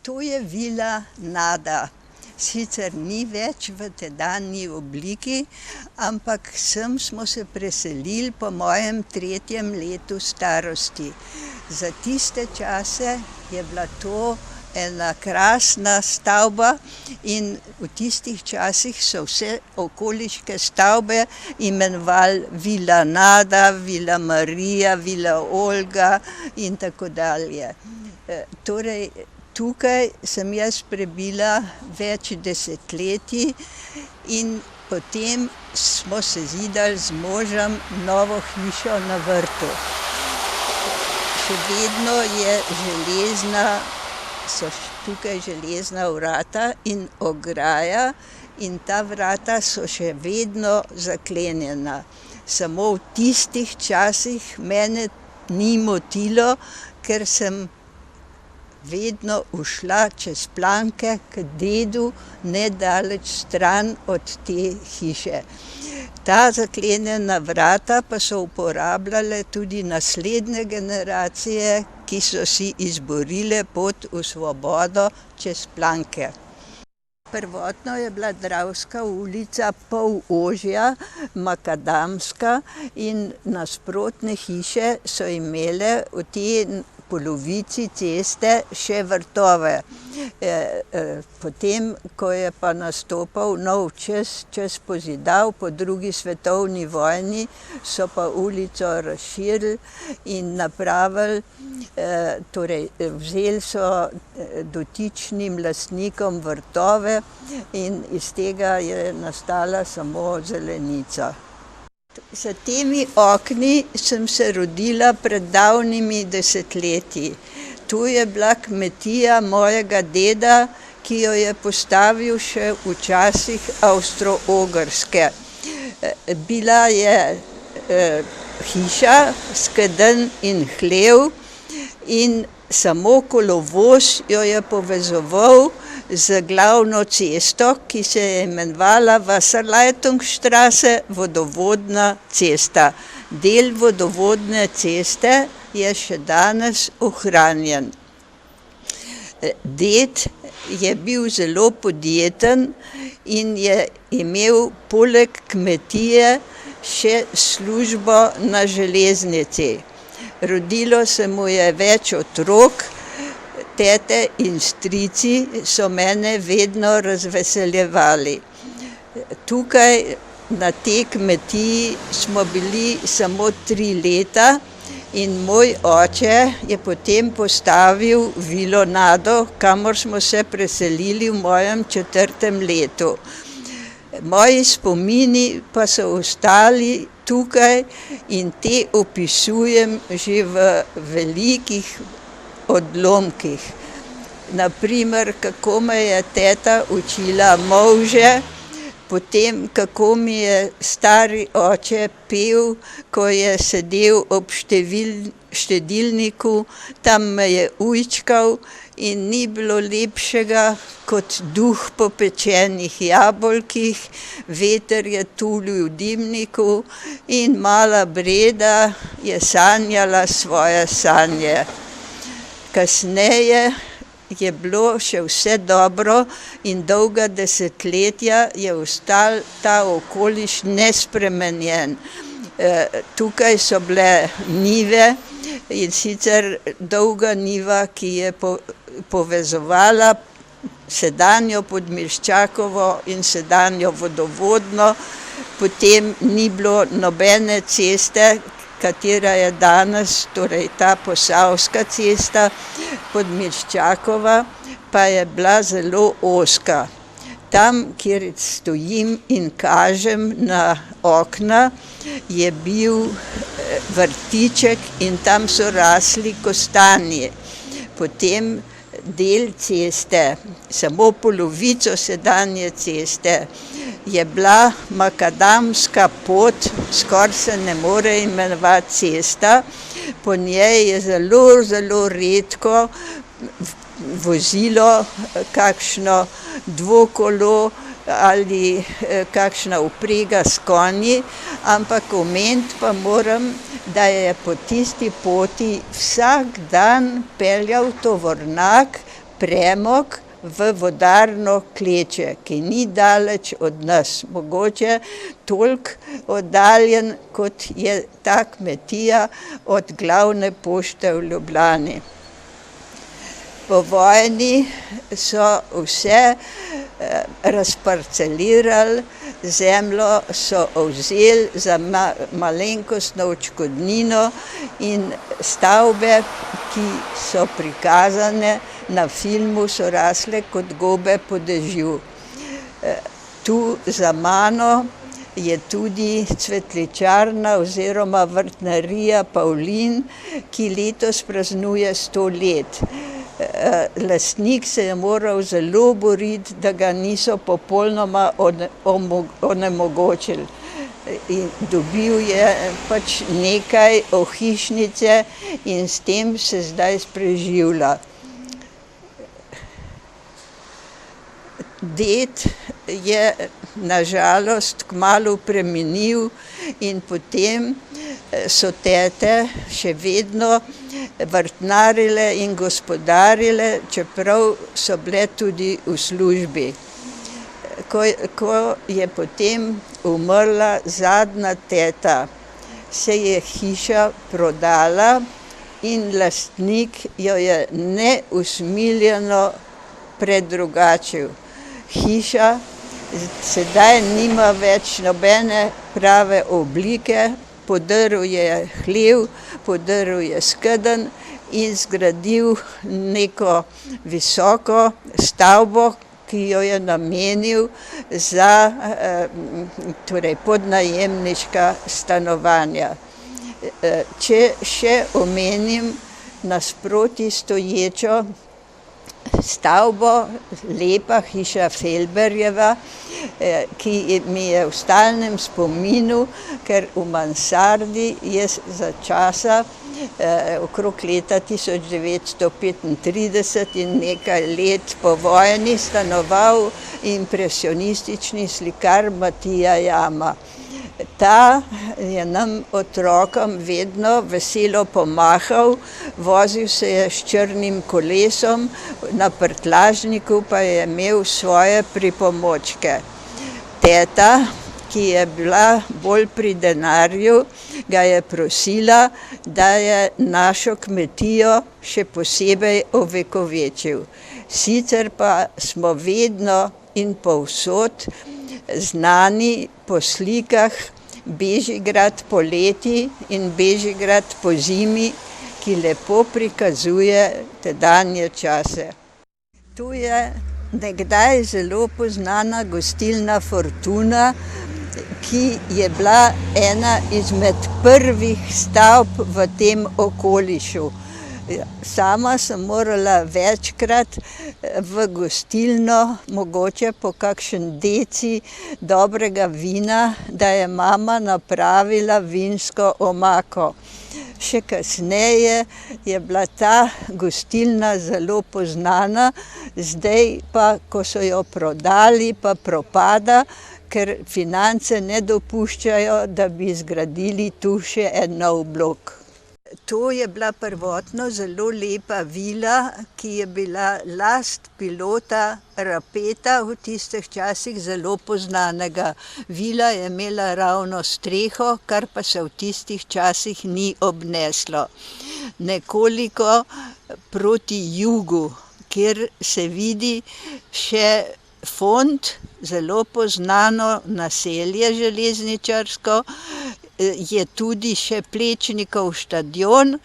To je vila Nada. Sicer ni več v tedanji obliki, ampak sem smo se preselili po mojem 3. letu starosti. Za tiste čase je bila to ena krasna stavba in v tistih časih so vse okoliške stavbe imenovali Vila Nada, Vila Marija, Vila Olga in tako dalje. Torej, tukaj sem jaz prebila več desetletij in potem smo se zidali z možem novo hišo na vrtu. Še vedno je so tukaj železna vrata in ograja in ta vrata so še vedno zaklenjena. Samo v tistih časih mene ni motilo, ker sem vedno ušla čez planke k dedu nedaleč stran od te hiše. Ta zaklenjena vrata pa so uporabljale tudi naslednje generacije, ki so si izborile pot v svobodo čez planke. Prvotno je bila Dravska ulica pol ožja, makadamska in nasprotne hiše so imele v tej polovici ceste še vrtove. Potem, ko je pa nastopal nov čas pozidav po 2. svetovni vojni, so pa ulico razširili in napravili, torej vzeli so dotičnim lastnikom vrtove in iz tega je nastala samo zelenica. Za temi okni sem se rodila pred davnimi desetletji. Tu je bila kmetija mojega deda, ki jo je postavil še v časih Avstro-Ogrske. Bila je hiša, skedenj in hlev in samo kolovoz jo je povezoval z glavno cesto, ki se je imenovala Wasserleitungsstraße, vodovodna cesta. Del vodovodne ceste je še danes ohranjen. Ded je bil zelo podjeten in je imel poleg kmetije še službo na železnici. Rodilo se mu je več otrok, tete in strici so mene vedno razveseljevali. Tukaj na tej kmetiji smo bili samo 3 leta in moj oče je potem postavil vilo Nado, kamor smo se preselili v mojem 4. letu. Moji spomini pa so ostali tukaj in te opisujem že v velikih odlomkih. Naprimer, kako me je teta učila molže, potem kako mi je stari oče pel, ko je sedel ob štedilniku, tam me je ujčkal in ni bilo lepšega kot duh po pečenih jabolkih, veter je tulil v dimniku in mala Breda je sanjala svoje sanje. Kasneje je bilo še vse dobro in dolga desetletja je ostal ta okoliš nespremenjen. Tukaj so bile njive in sicer dolga njiva, ki je povezovala sedanjo Podmilščakovo in sedanjo vodovodno, potem ni bilo nobene ceste, katera je danes, torej ta Posavska cesta, Podmilščakova, pa je bila zelo ozka. Tam, kjer stojim in kažem na okna, je bil vrtiček in tam so rasli kostanji. Potem del ceste, samo polovico sedanje ceste, je bila makadamska pot, skoraj se ne more imenovati cesta, po njej je zelo, zelo redko vozilo kakšno dvokolo ali kakšna vprega s konji, ampak omeniti pa moram, da je po tisti poti vsak dan peljal tovornjak premog v vodarno Kleče, ki ni daleč od nas, mogoče toliko oddaljen, kot je ta kmetija od glavne pošte v Ljubljani. Po vojni so vse razparcelirali, zemljo so vzeli za malenkostno odškodnino in stavbe, ki so prikazane na filmu, so rasle kot gobe po dežju. Tu za mano je tudi cvetličarna oziroma vrtnarija Pavlin, ki letos praznuje 100 let. Lastnik se je moral zelo boriti, da ga niso popolnoma onemogočili. In dobil je pač nekaj ohišnice in s tem se zdaj preživlja. Ded je na žalost kmalu preminil in potem so tete še vedno vrtnarile in gospodarile, čeprav so bile tudi v službi. Ko je potem umrla zadnja teta, se je hiša prodala in lastnik jo je neusmiljeno predrugačil. Hiša sedaj nima več nobene prave oblike, podrl je hlev, podrl je skedenj in zgradil neko visoko stavbo, ki jo je namenil za podnajemniška stanovanja. Če še omenim nasproti stoječo stavbo, lepa hiša Felberjeva, ki mi je v stalnem spominu, ker v mansardi je za časa okrog leta 1935 in nekaj let po vojni stanoval impresionistični slikar Matija Jama. Ta je nam otrokom vedno veselo pomahal, vozil se je s črnim kolesom, na prtljažniku pa je imel svoje pripomočke. Teta, ki je bila bolj pri denarju, ga je prosila, da je našo kmetijo še posebej ovekovečil. Sicer pa smo vedno in povsod znani po slikah Bežigrad poleti in Bežigrad pozimi, ki lepo prikazuje tedanje čase. Tu je nekdaj zelo poznana gostilna Fortuna, ki je bila ena izmed prvih stavb v tem okolišu. Sama sem morala večkrat v gostilno, mogoče po kakšen deci dobrega vina, da je mama napravila vinsko omako. Še kasneje je bila ta gostilna zelo poznana, zdaj pa, ko so jo prodali, pa propada, ker finance ne dopuščajo, da bi zgradili tu še en nov blok. To je bila prvotno zelo lepa vila, ki je bila last pilota Rapeta, v tistih časih zelo poznanega. Vila je imela ravno streho, kar pa se v tistih časih ni obneslo. Nekoliko proti jugu, kjer se vidi še Font, zelo poznano naselje železničarsko, je tudi še Plečnikov štadion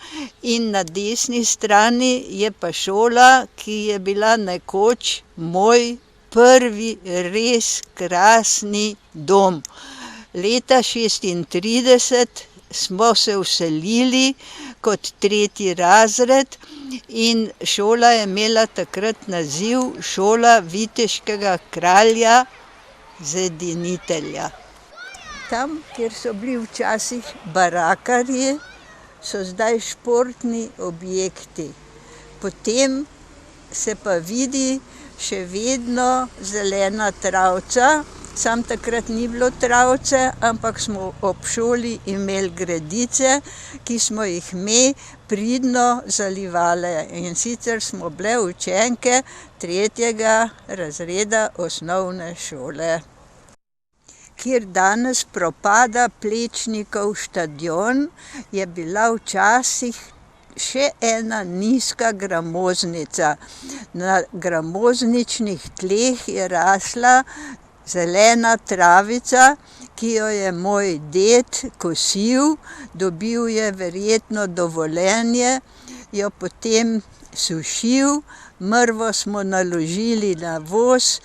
in na desni strani je pa šola, ki je bila nekoč moj prvi res krasni dom. Leta 1936 smo se vselili kot 3. razred in šola je imela takrat naziv Šola viteškega kralja zedinitelja. Tam, kjer so bili včasih barakarji, so zdaj športni objekti. Potem se pa vidi še vedno zelena travca, Sam takrat ni bilo travce, ampak smo ob šoli imeli gredice, ki smo jih mi pridno zalivale. In sicer smo bile učenke 3. razreda osnovne šole. Kjer danes propada Plečnikov štadion, je bila včasih še ena nizka gramoznica. Na gramozničnih tleh je rasla zelena travica, ki jo je moj ded kosil, dobil je verjetno dovoljenje, jo potem sušil, mrvo smo naložili na voz,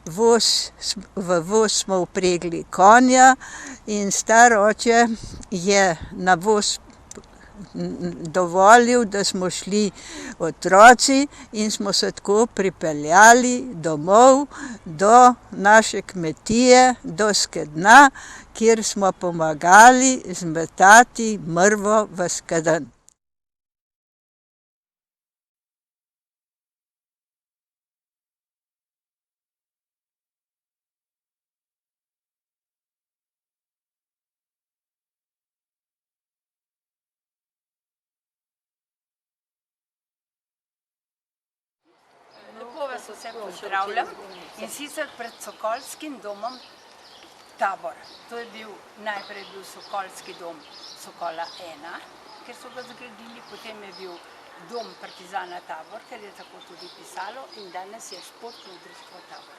v voz smo vpregli konja in star oče je na voz dovolil, da smo šli otroci in smo se tako pripeljali domov do naše kmetije, do skednja, kjer smo pomagali zmetati mrvo v skedenj. Lepo vas vse pozdravljam in sicer pred Sokolskim domom Tabor. To je najprej bil Sokolski dom Sokola 1, ker so ga zgradili, potem je bil dom Partizana Tabor, ker je tako tudi pisalo, in danes je športno društvo Tabor.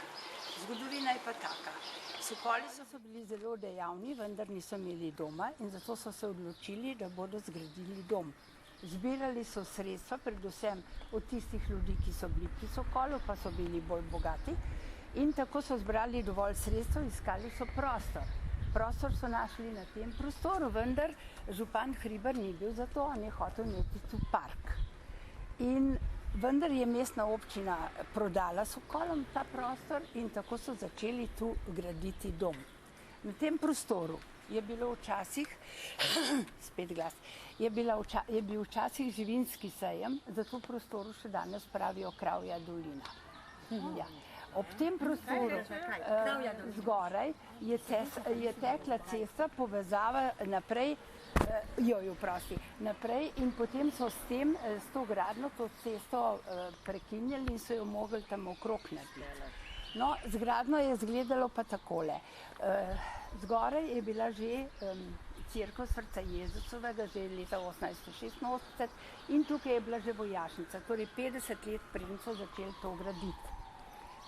Zgodovina je pa taka. Sokoli so bili zelo dejavni, vendar niso imeli doma in zato so se odločili, da bodo zgradili dom. Zbirali so sredstva, predvsem od tistih ljudi, ki so bili pri Sokolu, pa so bili bolj bogati. In tako so zbrali dovolj sredstev, iskali so prostor. Prostor so našli na tem prostoru, vendar župan Hribar ni bil za to, on je hotel imeti tu park. In vendar je mestna občina prodala Sokolom ta prostor in tako so začeli tu graditi dom. Na tem prostoru je bilo včasih, spet glas, je bil včasih živinski sejem, zato v prostoru še danes pravijo Kravja dolina. Ja. Ob tem prostoru zgoraj je tekla cesta, povezava naprej, naprej in potem so s to gradnjo to cesto prekinjali in so jo mogli tam okrog narediti. No, z gradnjo je izgledalo pa takole. Zgoraj je bila že cerkev Srca Jezusovega že leta 1886 in tukaj je bila že vojašnica, torej 50 let preden so začeli to graditi.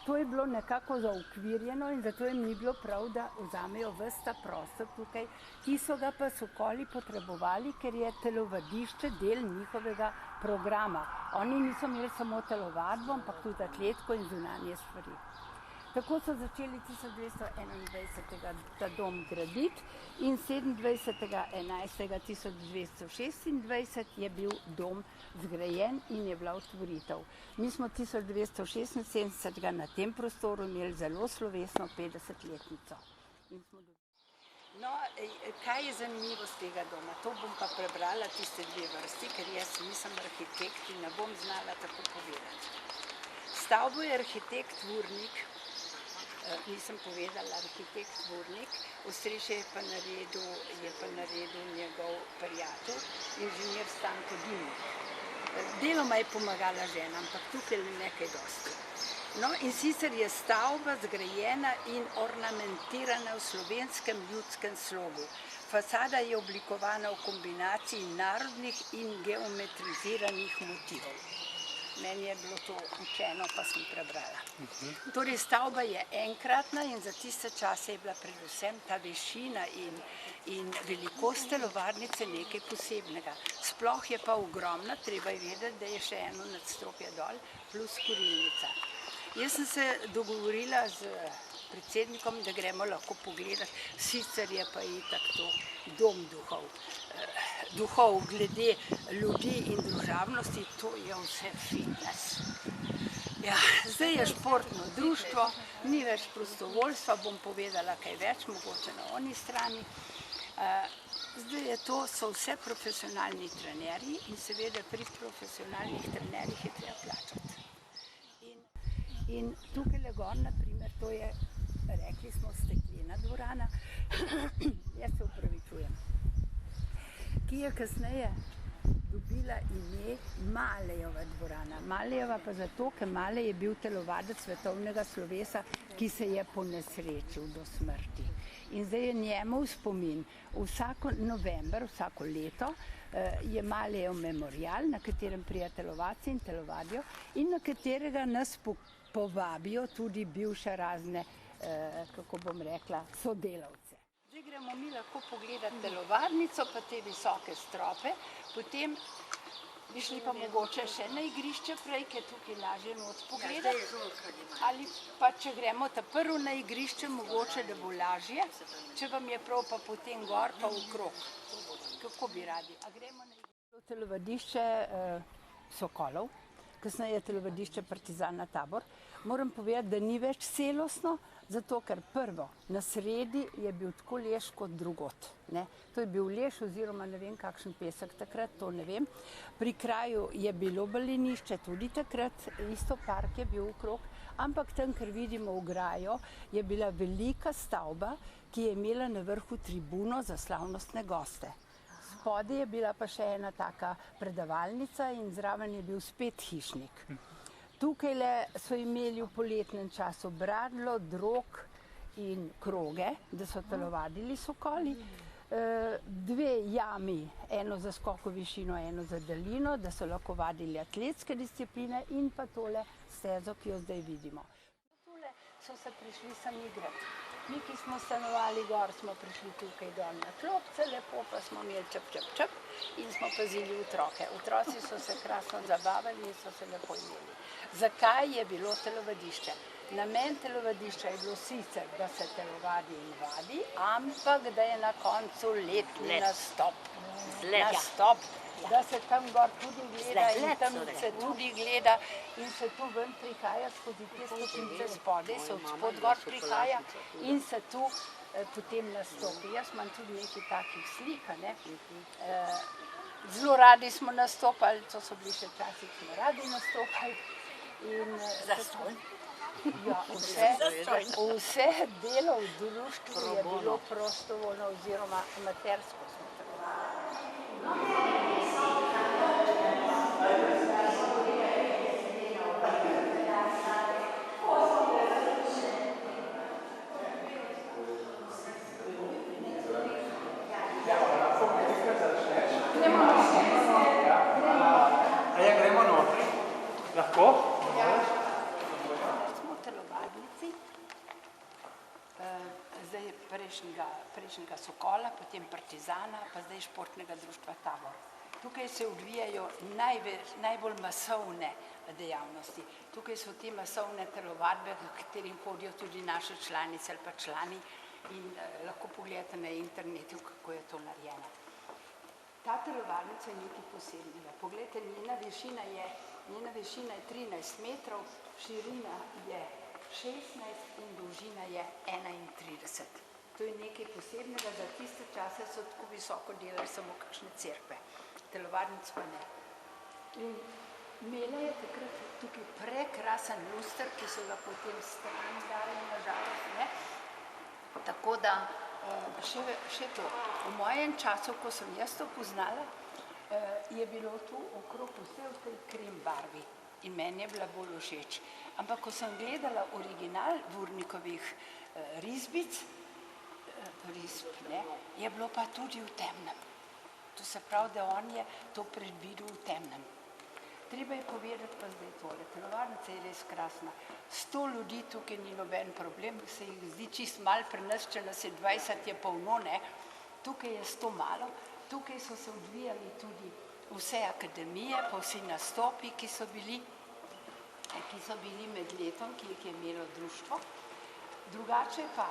To je bilo nekako zaokvirjeno in zato jim ni bilo prav, da vzamejo ves ta prostor tukaj, ki so ga pa Sokoli potrebovali, ker je telovadišče del njihovega programa. Oni niso imeli samo telovadbo, ampak tudi atletiko in zunanje stvari. Tako so začeli 1221. ta dom graditi in 27.11.1226 je bil dom zgrajen in je bila otvoritev. Mi smo 1276. na tem prostoru imeli zelo slovesno 50-letnico. No, kaj je zanimivost tega doma? To bom pa prebrala tiste dve vrsti, ker jaz nisem arhitekt in ne bom znala tako povedati. Stavbo je arhitekt Vurnik, nisem povedala arhitekt Vurnik, ostrešje je pa naredil njegov prijatelj, inženir Stanko Dimnik. Deloma je pomagala žena, ampak tukaj je nekaj dosti. No, in sicer je stavba zgrajena in ornamentirana v slovenskem ljudskem slogu. Fasada je oblikovana v kombinaciji narodnih in geometriziranih motivov. Meni je bilo to učeno, pa sem prebrala. Torej, stavba je enkratna in za tiste čase je bila predvsem ta višina in velikost telovadnice nekaj posebnega. Sploh je pa ogromna, treba je vedeti, da je še eno nadstropje dol, plus kurilnica. Jaz sem se dogovorila z predsednikom, da gremo lahko pogledati, sicer je pa itak to dom duhov. Duhov glede ljudi in družabnosti, to je vse fitness. Ja, zdaj je športno društvo, ni več prostovoljstva, bom povedala kaj več, mogoče na oni strani. Zdaj je to, so vse profesionalni trenerji in seveda pri profesionalnih trenerjih je treba plačati. In tukaj le gor, na primer, to je rekli smo steklena dvorana, jaz se upravičujem, ki je kasneje dobila ime Malejeva dvorana. Malejeva pa zato, ker Malej je bil telovadec svetovnega slovesa, ki se je ponesrečil do smrti. In zdaj je njemu v spomin, vsako november, vsako leto je Malejev memorial, na katerem prijajo telovadci in telovadijo in na katerega nas povabijo tudi bivše razne, kako bom rekla, sodelavce. Zdaj gremo mi lahko pogledati telovadnico, pa te visoke strope, potem bi šli pa mogoče še na igrišče prej, ker tukaj lažje not pogledati. Ali pa če gremo ta prvo na igrišče, mogoče, da bo lažje, če vam je prav, pa potem gor pa okrog. Kako bi radi? A gremo na igrišče? Telovadišče Sokolov, kasneje je telovadišče Partizana Tabor. Moram povedati, da ni več celostno, zato ker prvo, na sredi je bil tako lež kot drugot. To je bil lež oziroma ne vem kakšen pesek takrat, to ne vem. Pri kraju je bilo balinišče tudi takrat, isto park je bil okrog, ampak tam, ker vidimo ograjo, je bila velika stavba, ki je imela na vrhu tribuno za slavnostne goste. Spodaj je bila pa še ena taka predavalnica in zraven je bil spet hišnik. Tukaj so imeli v poletnem času bradlo, drog in kroge, da so telovadili sokoli. Dve jami, eno za skok v višino, eno za daljino, da so lahko vadili atletske discipline in pa tole stezo, ki jo zdaj vidimo. Tole so se prišli sem igrati. Mi, ki smo stanovali gor, smo prišli tukaj dol na klopce, lepo pa smo imeli čep in smo pazili otroke. Otroci so se krasno zabavali in so se lepo imeli. Zakaj je bilo telovadišče? Namen telovadišča je bilo sicer, da se telovadi in vadi, ampak da je na koncu letni nastop. Da se tam gor tudi gleda in tam se tudi gleda in se tu ven prihaja skozi te stopnice spodaj, se od spod gor prihaja in se tu potem nastopi. Jaz imam tudi nekaj takih slik, zelo radi smo nastopali, to so bili še časi, ki smo radi nastopali. Zastonj? Ja, vse delo v društvu je bilo prostovoljno oziroma amatersko smo telovali. Lahko? Smo v telovadnici, zdaj prejšnjega Sokola, potem Partizana, pa zdaj športnega društva Tabor. Tukaj se odvijajo najbolj masovne dejavnosti. Tukaj so te masovne telovadbe, v katerih hodijo tudi naše članice ali pa člani in lahko pogledate na internetu, kako je to narejeno. Ta telovadnica je nekaj posebnega. Poglejte, njena višina je 13 metrov, širina je 16 in dolžina je 31. To je nekaj posebnega, za tiste čase so tako visoko delali samo kakšne cerkve. Telovadnic pa ne. In imela je takrat tukaj prekrasen luster, ki so ga potem stran dali, nažalost, ne. Tako da še to. V mojem času, ko sem jaz to poznala, je bilo tu okrog vse v tej krem barvi in meni je bila bolj všeč. Ampak, ko sem gledala original Vurnikovih risbic, je bilo pa tudi v temnem. To se pravi, da on je to predvidel v temnem. Treba je povedati pa zdaj tole. Telovadnica je res krasna. 100 ljudi tukaj ni noben problem, se jih zdi čist malo pri nas, če nas je 20, je polno, ne. Tukaj je 100 malo. Tukaj so se odvijali tudi vse akademije, pa vsi nastopi, ki so bili med letom, ki jih je imelo društvo. Drugače pa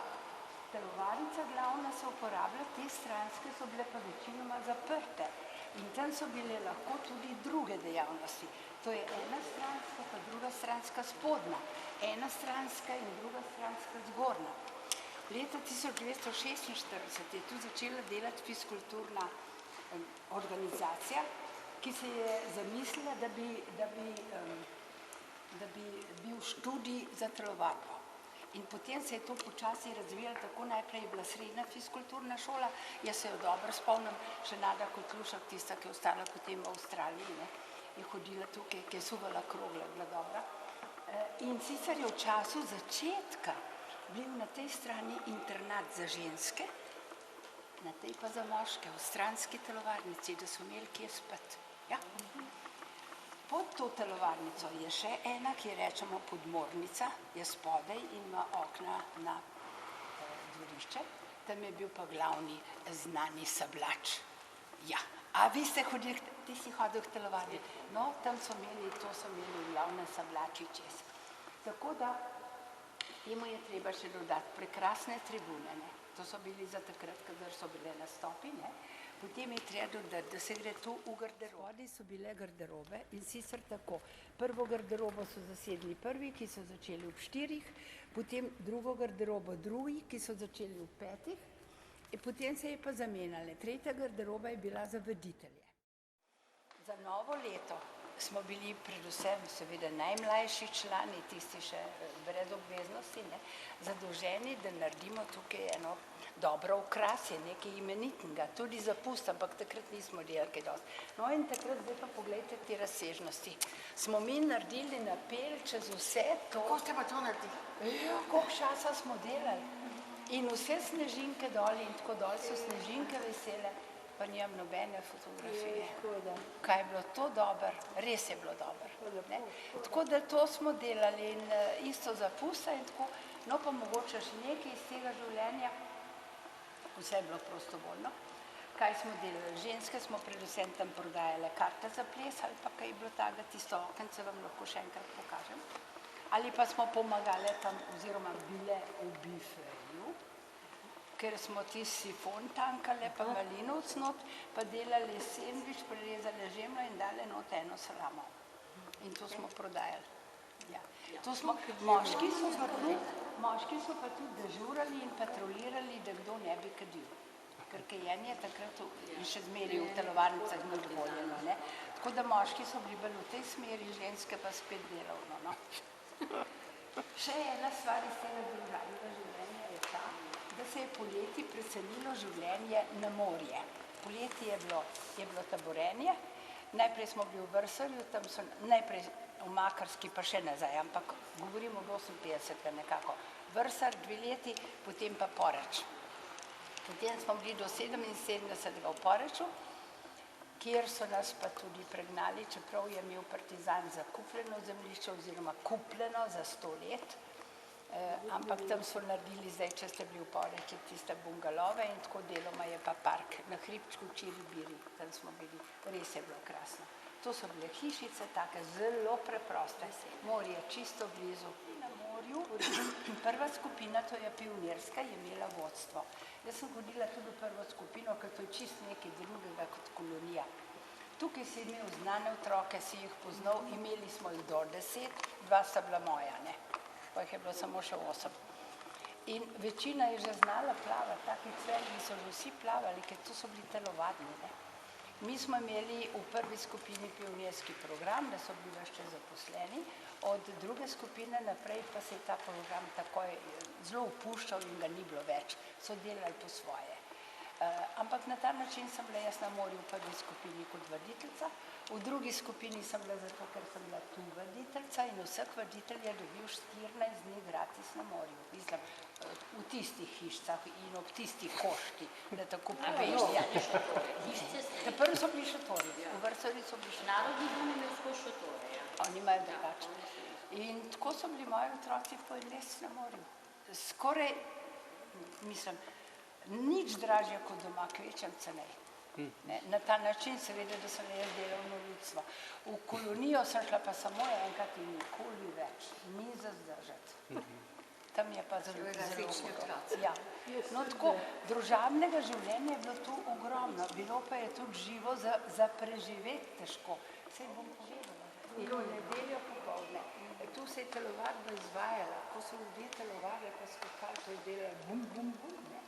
telovadnica glavna se uporablja, te stranske so bile pa večinoma zaprte. In tam so bile lahko tudi druge dejavnosti. To je ena stranska, pa druga stranska spodnja. Ena stranska in druga stranska zgornja. Leta 1946 je tu začela delati fiskulturna organizacija, ki se je zamislila, da bi bil študij za telovadbo. In potem se je to počasi razvijalo, tako najprej je bila srednja fiskulturna šola, jaz se jo dobro spomnim, še Nada Kotlušek, tista, ki je ostala potem v Avstraliji, ne, je hodila tukaj, ki je suvala krogle, bila dobra. In sicer je v času začetka bil na tej strani internat za ženske, na tej pa za moške, v stranski telovadnici, da so imeli kje spati. Ja. Pod to telovadnico je še ena, ki rečemo podmornica, je spodaj in ima okna na dvorišče. Tam je bil pa glavni znani sablač. Ja, a vi ste hodili, ti si hodil k telovadni? No, tam so imeli, to so imeli glavne sablači čez. Tako da, temu je treba še dodati prekrasne tribune, ne. To so bili za takrat, kadar so bile nastopi, ne. Potem je treba dodati, da se gre tu v garderobo. Spodaj so bile garderobe in sicer tako. Prvo garderobo so zasedli prvi, ki so začeli ob 4, potem drugo garderobo drugi, ki so začeli ob 5, in potem se je pa zamenjale. Tretja garderoba je bila za voditelje. Za novo leto smo bili predvsem seveda najmlajši člani, tisti še brez obveznosti, ne, zadolženi, da naredimo tukaj eno dobro okrasje, nekaj imenitnega, tudi za pust, ampak takrat nismo delali kaj dosti. No in takrat, zdaj pa poglejte te razsežnosti. Smo mi naredili napel čez vse to. Kako ste pa to naredili? Ja, koliko časa smo delali. In vse snežinke dol in tako dol so snežinke vesele, pa nimam nobene fotografije. Kaj je bilo to dobro, res je bilo dobro. Ne? Tako da to smo delali in isto za pusta in tako, no pa mogoče še nekaj iz tega življenja, vse je bilo prostovoljno. Kaj smo delali? Ženske smo predvsem tam prodajale karte za ples ali pa kaj je bilo takega, tisto okence vam lahko še enkrat pokažem. Ali pa smo pomagale tam oziroma bile v bifeju, ker smo tisti sifon tankale, pa malinovc not, pa delali sendvič, prerezali žemljo in dali not eno salamo. In to smo prodajali. Ja. To smo, moški so pa tudi dežurali in patrolirali, da kdo ne bi kadil. Ker kajenje takrat in še zmeri v telovadnicah ni dovoljeno, ne. Tako da moški so bili bolj v tej smeri, ženske pa spet delovno, no. Še ena stvar iz tega družabnega življenja je ta, da se je poleti preselilo življenje na morje. Poleti je bilo taborenje, najprej smo bili v Vrsorju, tam so najprej v Makarski pa še nazaj, ampak govorimo od 58 nekako. Vrsar 2 leti, potem pa Poreč. Potem smo bili do 77 v Poreču, kjer so nas pa tudi pregnali, čeprav je imel Partizan zakupljeno zemljišče oziroma kupljeno za 100 let, ampak tam so naredili, zdaj, če ste bili v Poreču, tiste bungalove in tako deloma je pa park na hribčku Čiribiri, tam smo bili, res je bilo krasno. To so bile hišice, take zelo preproste, morje čisto blizu. Na morju, prva skupina, to je pionirska, je imela vodstvo. Jaz sem hodila tudi v prvo skupino, ker to je čisto nekaj drugega kot kolonija. Tukaj si imel znane otroke, si jih poznal, imeli smo jih do 10, 2 sta bila moja, ne. Pa jih je bilo samo še 8. In večina je že znala plavati, taki cvelji so že vsi plavali, ker to so bili telovadni, ne. Mi smo imeli v prvi skupini pionirski program, da so bili ves čas zaposleni, od druge skupine naprej pa se je ta program takoj zelo opuščal in ga ni bilo več, so delali po svoje. Ampak na ta način sem bila jaz na morju v prvi skupini kot voditeljica, v drugi skupini sem bila zato, ker sem bila tu voditeljica in vsak voditelj je dobil 14 dni gratis na morju. Mislim, v tistih hišcah in ob tistih košti, da tako poveš. Prvi so bili šotori, v Vrsorju so bili šotori. Narodni dom imel skozi šotore, ja. Oni imajo drugače. In tako so bili moji otroci po en mesec na morju. Skoraj, mislim, nič dražje kot doma, kvečem cenej. Na ta način seveda, da sem jaz delovno ljudstvo. V kolonijo sem šla pa samo enkrat in nikoli več, ni za zdržati. Tam je pa zelo ja. No tako, družabnega življenja je bilo tu ogromno, bilo pa je tudi živo za preživeti težko. Saj bom povedala, v nedeljo popoldne, tu se je telovadba izvajala, ko so ljudje telovali, pa skakali, to je delali bum, bum, bum, ne.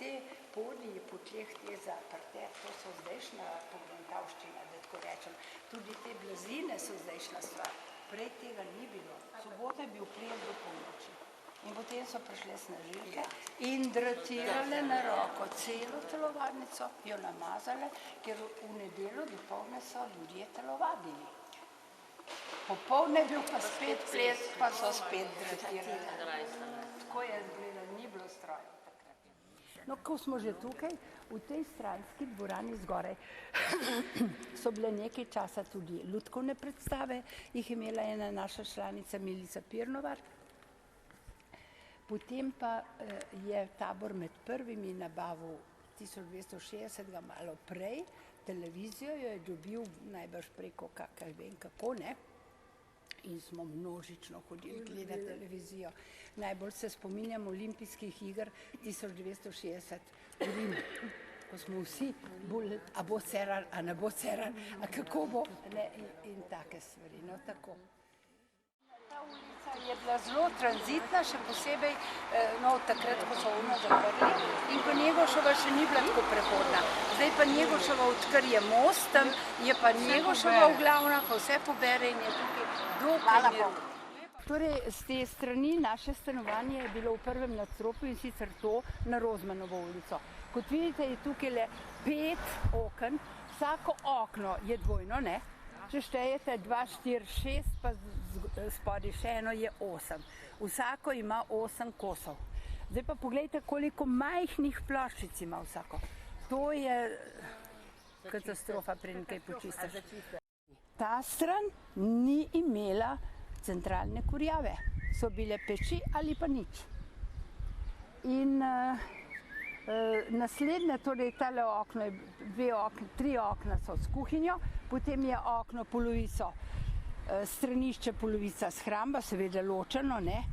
Te podiji po tleh, te za parter, to so zdajšnja pogruntavščina, da tako rečem. Tudi te blazine so zdajšnja stvar. Prej tega ni bilo. Sobota je bil prijem do polnoči. In potem so prišle snažilke in dratirale na roko celo telovadnico, jo namazale, ker v nedeljo dopoldne so ljudje telovadili. Popoldne je bil pa spet ples, pa so spet dratirali. Tako je izgledalo, ni bilo strojev takrat. No, ko smo že tukaj, v tej stranski dvorani zgoraj so bile nekaj časa tudi lutkovne predstave, jih imela ena naša članica Milica Pirnovar. Potem pa je Tabor med prvimi nabavil 1260 malo prej, televizijo jo je dobil najbrž preko kakaj vem kako, ne? In smo množično hodili gledati televizijo. Najbolj se spominjam olimpijskih iger 1960 v Rimu, ko smo vsi bolj, a bo Cerar, a ne bo Cerar, a kako bo, ne, in take stvari, no tako. Ta ulica je bila zelo tranzitna, še posebej takrat, ko so ono zaprli in ko Njegošova še ni bila tako prehodna. Zdaj pa Njegošova, odkar je most, tam je pa Njegošova v glavna, pa vse pobere in je tukaj dokaj miru. Torej, z te strani naše stanovanje je bilo v prvem nadstropju in sicer to na Rozmanovo ulico. Kot vidite, je tukaj le 5 oken, vsako okno je dvojno, ne? Če štejete 2, 4, 6, pa spodaj še eno je 8. Vsako ima 8 kosov. Zdaj pa pogledajte, koliko majhnih ploščic ima vsako. To je katastrofa, preden kaj počistiš. Ta stran ni imela centralne kurjave. So bile peči ali pa nič. In naslednje, torej tale okno, 3 okna so s kuhinjo, potem je okno polovico stranišče, polovica shramba, seveda ločeno, ne?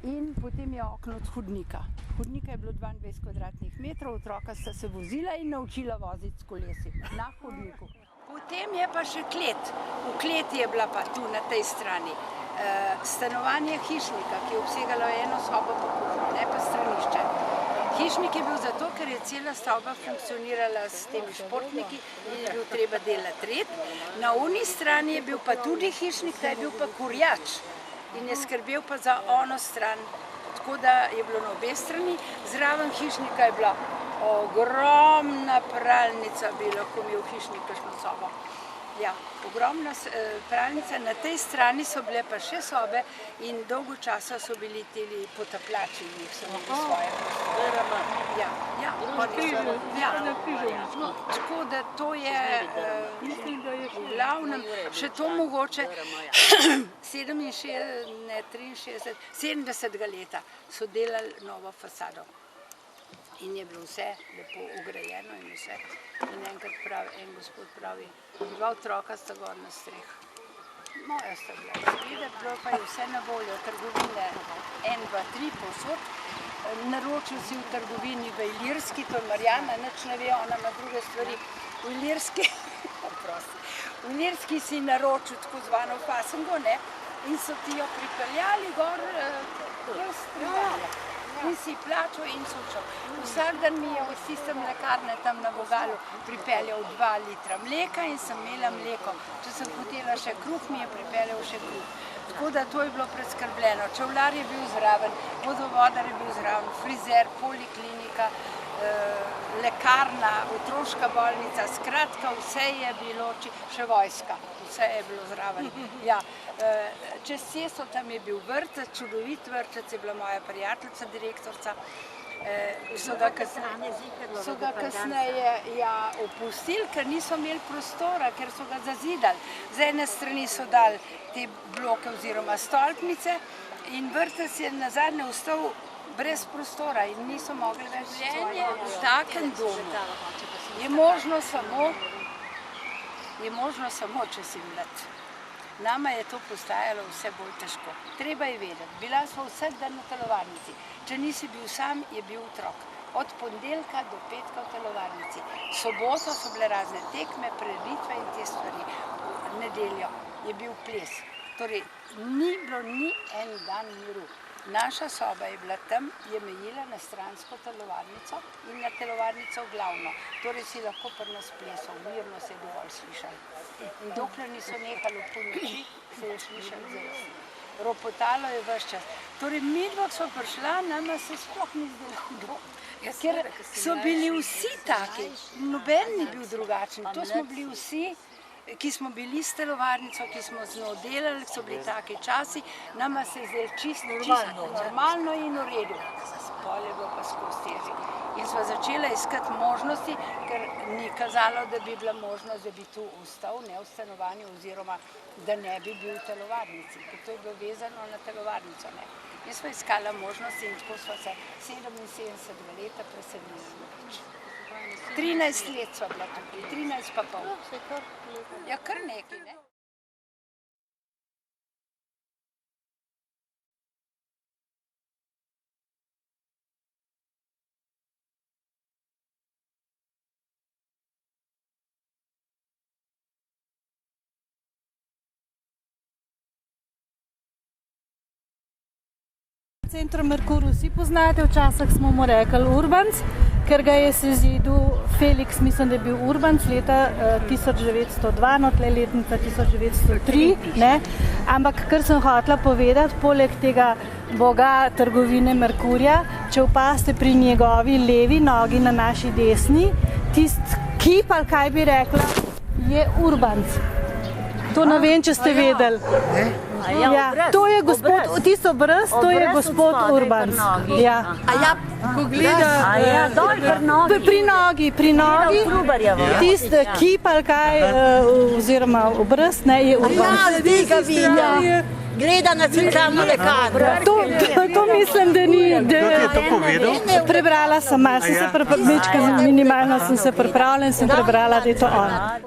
In potem je okno od hodnika. Hodnika je bilo 22 kvadratnih metrov, otroka sta se vozila in naučila voziti s kolesi na hodniku. Potem je pa še klet. V kleti je bila pa tu na tej strani stanovanje hišnika, ki je obsegalo eno sobo po kuhinji, ne pa stranišče. Hišnik je bil zato, ker je cela stavba funkcionirala s temi športniki in je bil treba delati red. Na oni strani je bil pa tudi hišnik, ta je bil pa kurjač in je skrbel pa za ono stran. Tako da je bilo na obe strani. Zraven hišnika je bila ogromna pralnica, bi lahko imel hišnik kakšno sobo. Ja, ogromna pralnica, na tej strani so bile pa še sobe in dolgo časa so bili teli potapljači in jih so imeli svoje prostore. Ja, tako da to je v glavnem, še to mogoče 70 leta so delali novo fasado. In je bilo vse lepo ugrajeno in vse. In enkrat pravi, en gospod pravi, 2 otroka sta gor na strehi. Moja sta bila. Seveda, bilo pa je vse na voljo, trgovine 1, 2, 3 povsod. Naročil si v trgovini v Ilirski, to Marjana nič ne ve, ona ima druge stvari. V Ilirski si naročil tako zvano fasengo, ne? In so ti jo pripeljali gor, in si plačal in sučal. Vsak dan mi je od tiste mlekarne tam na Vogalu pripeljal 2 litra mleka in sem imela mleko. Če sem hotela še kruh, mi je pripeljal še kruh. Tako da to je bilo preskrbljeno. Čevljar je bil zraven, vodovodar je bil zraven, frizer, poliklinika, lekarna, otroška bolnica, skratka vse je bilo, še vojska, vse je bilo zraven. Ja, čez cesto tam je bil vrtec, čudovit vrtec, je bila moja prijateljica, direktorica. So ga kasneje opustili, ker niso imeli prostora, ker so ga zazidali. Z ene strani so dali te bloke oziroma stolpnice in vrtec je nazadnje ostal brez prostora in niso mogli več življenje. V takem domu je možno samo, če si mlad. Nama je to postajalo vse bolj težko. Treba je vedeti, bila smo vsak dan v telovadnici. Če nisi bil sam, je bil otrok. Od ponedeljka do petka v telovadnici. Soboto so bile razne tekme, prireditve in te stvari. V nedeljo je bil ples. Torej, ni bilo ni en dan miru. Naša soba je bila tam, je mejila na stransko telovadnico in na telovadnico glavno. Torej si lahko pri nas plesal, mirno se je dovolj slišali. In dokler niso nehali v polnoči, se je slišali zares. ropotalo je ves čas. Torej, midva, ko smo prišla, nama se sploh ni zdelo hudo. Ker so bili vsi taki, noben ni bil drugačen. To smo bili vsi, ki smo bili s telovadnico, ki smo z njo delali, so bili taki časi, nama se je zdelo čisto normalno in v redu. Pol je bilo pa skozi težje. In smo začela iskati možnosti, ker ni kazalo, da bi bila možnost, da bi tu ostal, ne v stanovanju, oziroma da ne bi bil v telovadnici, ker to je bilo vezano na telovadnico. In smo iskala možnosti in tako smo se 77 leta preselili. 13 let sva bila tukaj, 13 pa pol. Ja, kar nekaj, ne? Centro Merkur vsi poznate, včasih smo mu rekli Urbanc, ker ga je sezidil Felix, mislim, da je bil Urbanc leta 1902, no tle letnica 1903, ne. Ampak, kar sem hotela povedati, poleg tega boga trgovine Merkurja, če opazite pri njegovi levi nogi na naši desni, tist kip, ali kaj bi rekla, je Urbanc. To ne vem, če ste vedeli. Ja, to je gospod, tisto brez, to je gospod Urbanc. Ja. Ko gleda, pri nogi, tist kip ali kaj, oziroma obrez, ne, je Urbanc. Gleda na centralno lekarno. To mislim, da ni, da prebrala sem malo, sem se minimalno sem se pripravila in sem prebrala, da je to on.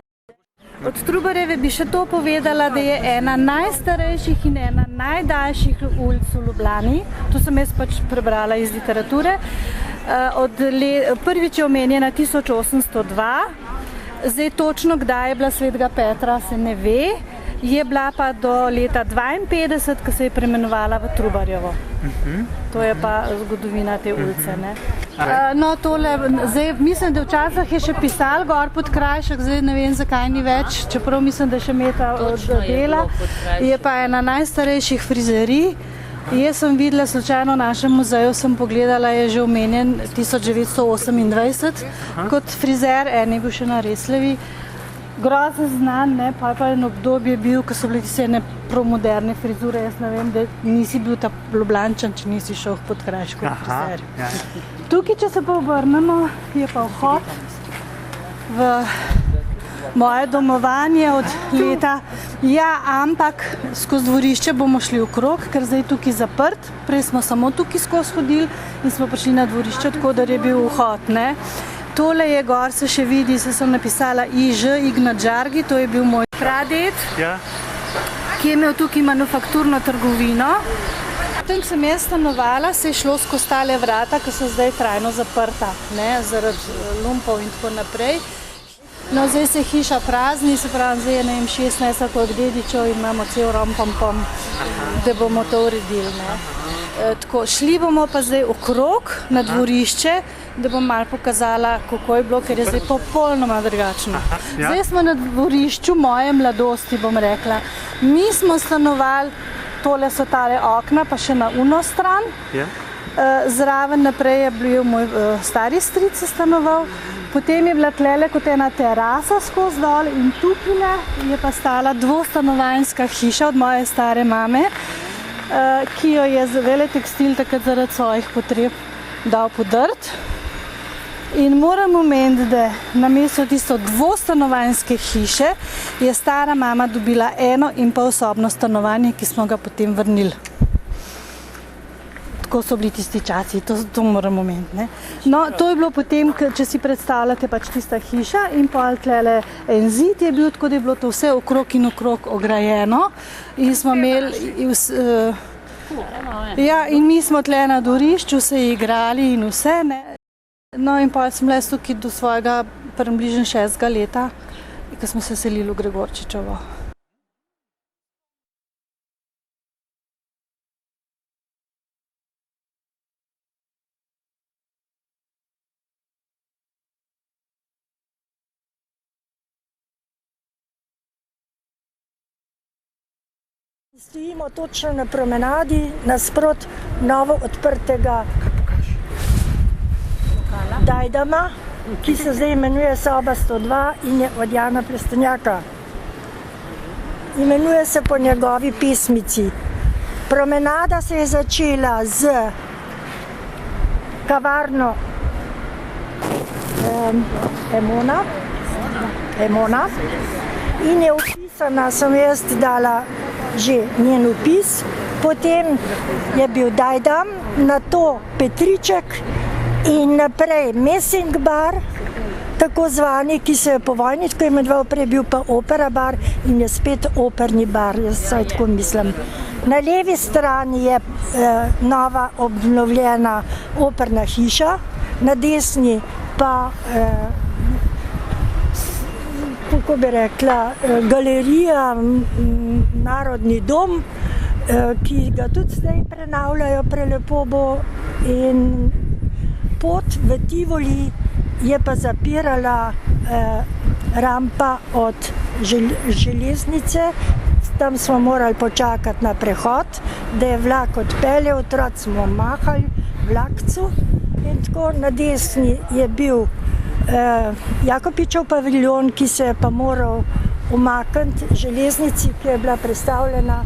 Od Trubarjeve bi še to povedala, da je ena najstarejših in ena najdaljših ulic v Ljubljani. To sem jaz pač prebrala iz literature. Prvič je omenjena 1802. Zdaj točno, kdaj je bila Svetega Petra, se ne ve. Je bila pa do leta 52, ko se je preimenovala v Trubarjevo. To je pa zgodovina te ulice, ne. No, tole, zdaj mislim, da včasih je še pisal gor Podkrajšek, zdaj ne vem, zakaj ni več, čeprav mislim, da še Meta dela. Je pa ena najstarejših frizerij. Jaz sem videla slučajno v našem muzeju, sem pogledala, je že omenjen 1928 kot frizer, en je bil še na Reslevi. Grozen znan, ne, pa je en obdobje bil, ko so bile tiste ene promoderne frizure, jaz ne vem, da nisi bil ta Ljubljančan, če nisi šel v Podkrajšku frizer. Tukaj, če se pa obrnemo, je pa vhod v moje domovanje od leta. Ja, ampak skozi dvorišče bomo šli okrog, ker zdaj je tukaj zaprt. Prej smo samo tukaj skozi hodili in smo prišli na dvorišče, tako da je bil vhod, ne. Tole je gor, se še vidi, se sem napisala Iž, Ignat Žargi, to je bil moj praded, ki je imel tukaj manufakturno trgovino. Tam sem jaz stanovala, se je šlo skozi tale vrata, ki so zdaj trajno zaprta, ne, zaradi lumpov in tako naprej. No, zdaj se hiša prazni, se pravi, zdaj je, ne vem, 16 kot dedičev in imamo cel rom-pom-pom, da bomo to uredili, ne. Tako, šli bomo pa zdaj okrog na dvorišče, da bom malo pokazala, kako je bilo, ker je zdaj popolnoma drugačno. Zdaj smo na dvorišču moje mladosti, bom rekla. Mi smo stanovali, tole so tale okna, pa še na uno stran. Zraven naprej je bil moj stari stric stanoval. Potem je bila tlele kot ena terasa skozi dol in tukaj je pa stala dvostanovanjska hiša od moje stare mame, ki jo je Veletekstil takrat zaradi svojih potreb dal podrt. In moram omeniti, da namesto tisto dvostanovanjske hiše je stara mama dobila 1,5-sobno stanovanje, ki smo ga potem vrnili. Tako so bili tisti časi, to moram omeniti, ne. No, to je bilo potem, če si predstavljate pač tista hiša in pol tlele en zid je bil, tako da je bilo to vse okrog in okrog ograjeno. In smo imeli, ja, in mi smo tle na dvorišču se igrali in vse, ne. No, in pol sem bila jaz tukaj do svojega približno 6. leta, ko smo se selili v Gregorčičevo. Stojimo točno na promenadi, nasprot novo odprtega Dajdama, ki se zdaj imenuje Soba 102 in je od Jana Plestenjaka. Imenuje se po njegovi pesmici. Promenada se je začela z kavarno Emona in je upisana, sem jaz dala že njen upis, potem je bil Dajdam, nato Petriček in naprej Messing bar, tako zvani, ki se je po vojni tako imenoval, prej bil pa opera bar in je spet operni bar, jaz saj tako mislim. Na levi strani je nova obnovljena operna hiša, na desni pa, kako bi rekla, galerija, Narodni dom, ki ga tudi zdaj prenavljajo, prelepo bo, in pot v Tivoli je pa zapirala rampa od železnice. Tam smo morali počakati na prehod, da je vlak odpeljal, otroci smo mahali vlakcu in tako. Na desni je bil Jakopičev paviljon, ki se je pa moral umakniti železnici, ki je bila prestavljena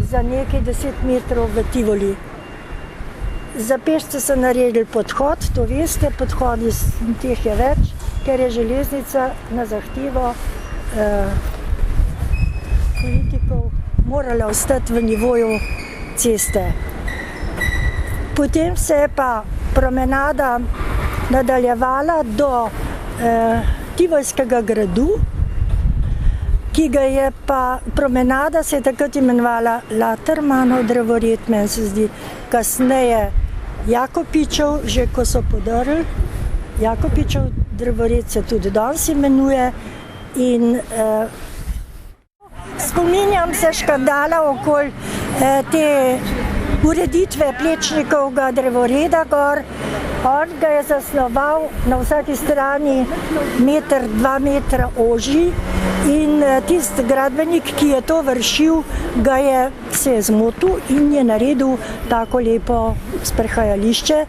za nekaj 10 metrov v Tivoli. Za pešce so naredili podhod, to veste, podhodi teh je več, ker je železnica na zahtevo politikov morala ostati v nivoju ceste. Potem se je pa promenada nadaljevala do Tivolskega gradu, ki ga je pa promenada se je takrat imenovala Latermanov drevored, meni se zdi, kasneje Jakopičev, že ko so podrli, Jakopičev drevored se tudi danes imenuje in spominjam se škandala okoli te ureditve Plečnikovega drevoreda gor. On ga je zasnoval na vsaki strani 1–2 metra ožji in tisti gradbenik, ki je to vršil, se je zmotil in je naredil tako lepo sprehajališče.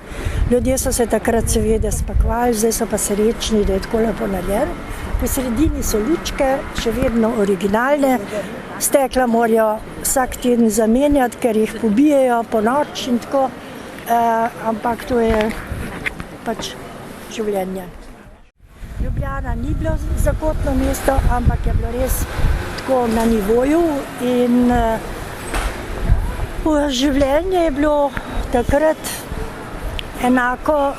Ljudje so se takrat seveda spakovali, zdaj so pa srečni, da je tako lepo narejen. Po sredini so lučke, še vedno originalne. Stekla morajo vsak teden zamenjati, ker jih pobijejo po noč in tako, ampak to je pač življenje. Ljubljana ni bilo zakotno mesto, ampak je bilo res tako na nivoju in življenje je bilo takrat enako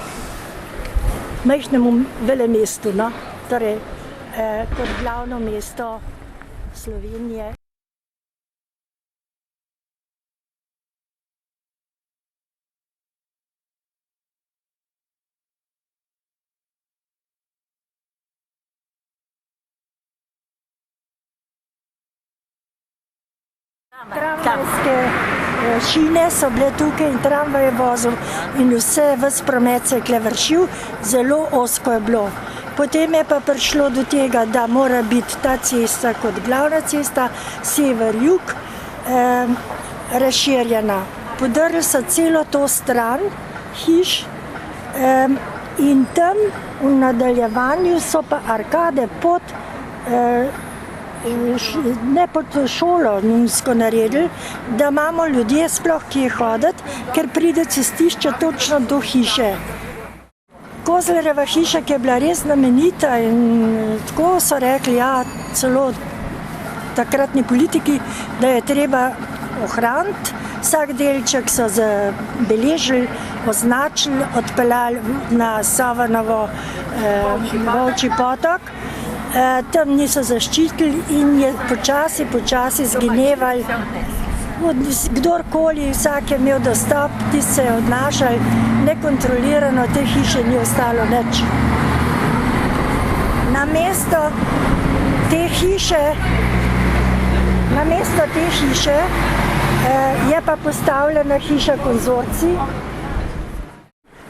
majhnemu velemestu, no? Torej, kot glavno mesto Slovenije. Tramvajske šine so bile tukaj in tramvaj je vozil in ves promet se je tukaj vršil, zelo ozko je bilo. Potem je pa prišlo do tega, da mora biti ta cesta kot glavna cesta, sever-jug, razširjena. Podrli so celo to stran hiš in tam v nadaljevanju so pa arkade pod ne pod šolo nunsko naredili, da imamo ljudje sploh kje hoditi, ker pride cestišče točno do hiše. Kozlerjeva hiša, ki je bila res znamenita in tako so rekli, ja, celo takratni politiki, da je treba ohraniti. Vsak delček so zabeležili, označili, odpeljali na Savanovo Volčji potok. Tam niso zaščitili in je počasi zginevali. Kdorkoli, vsak je imel dostop, tisti se je odnašal, nekontrolirano, te hiše ni ostalo nič. Namesto te hiše je pa postavljena hiša Konzorcij.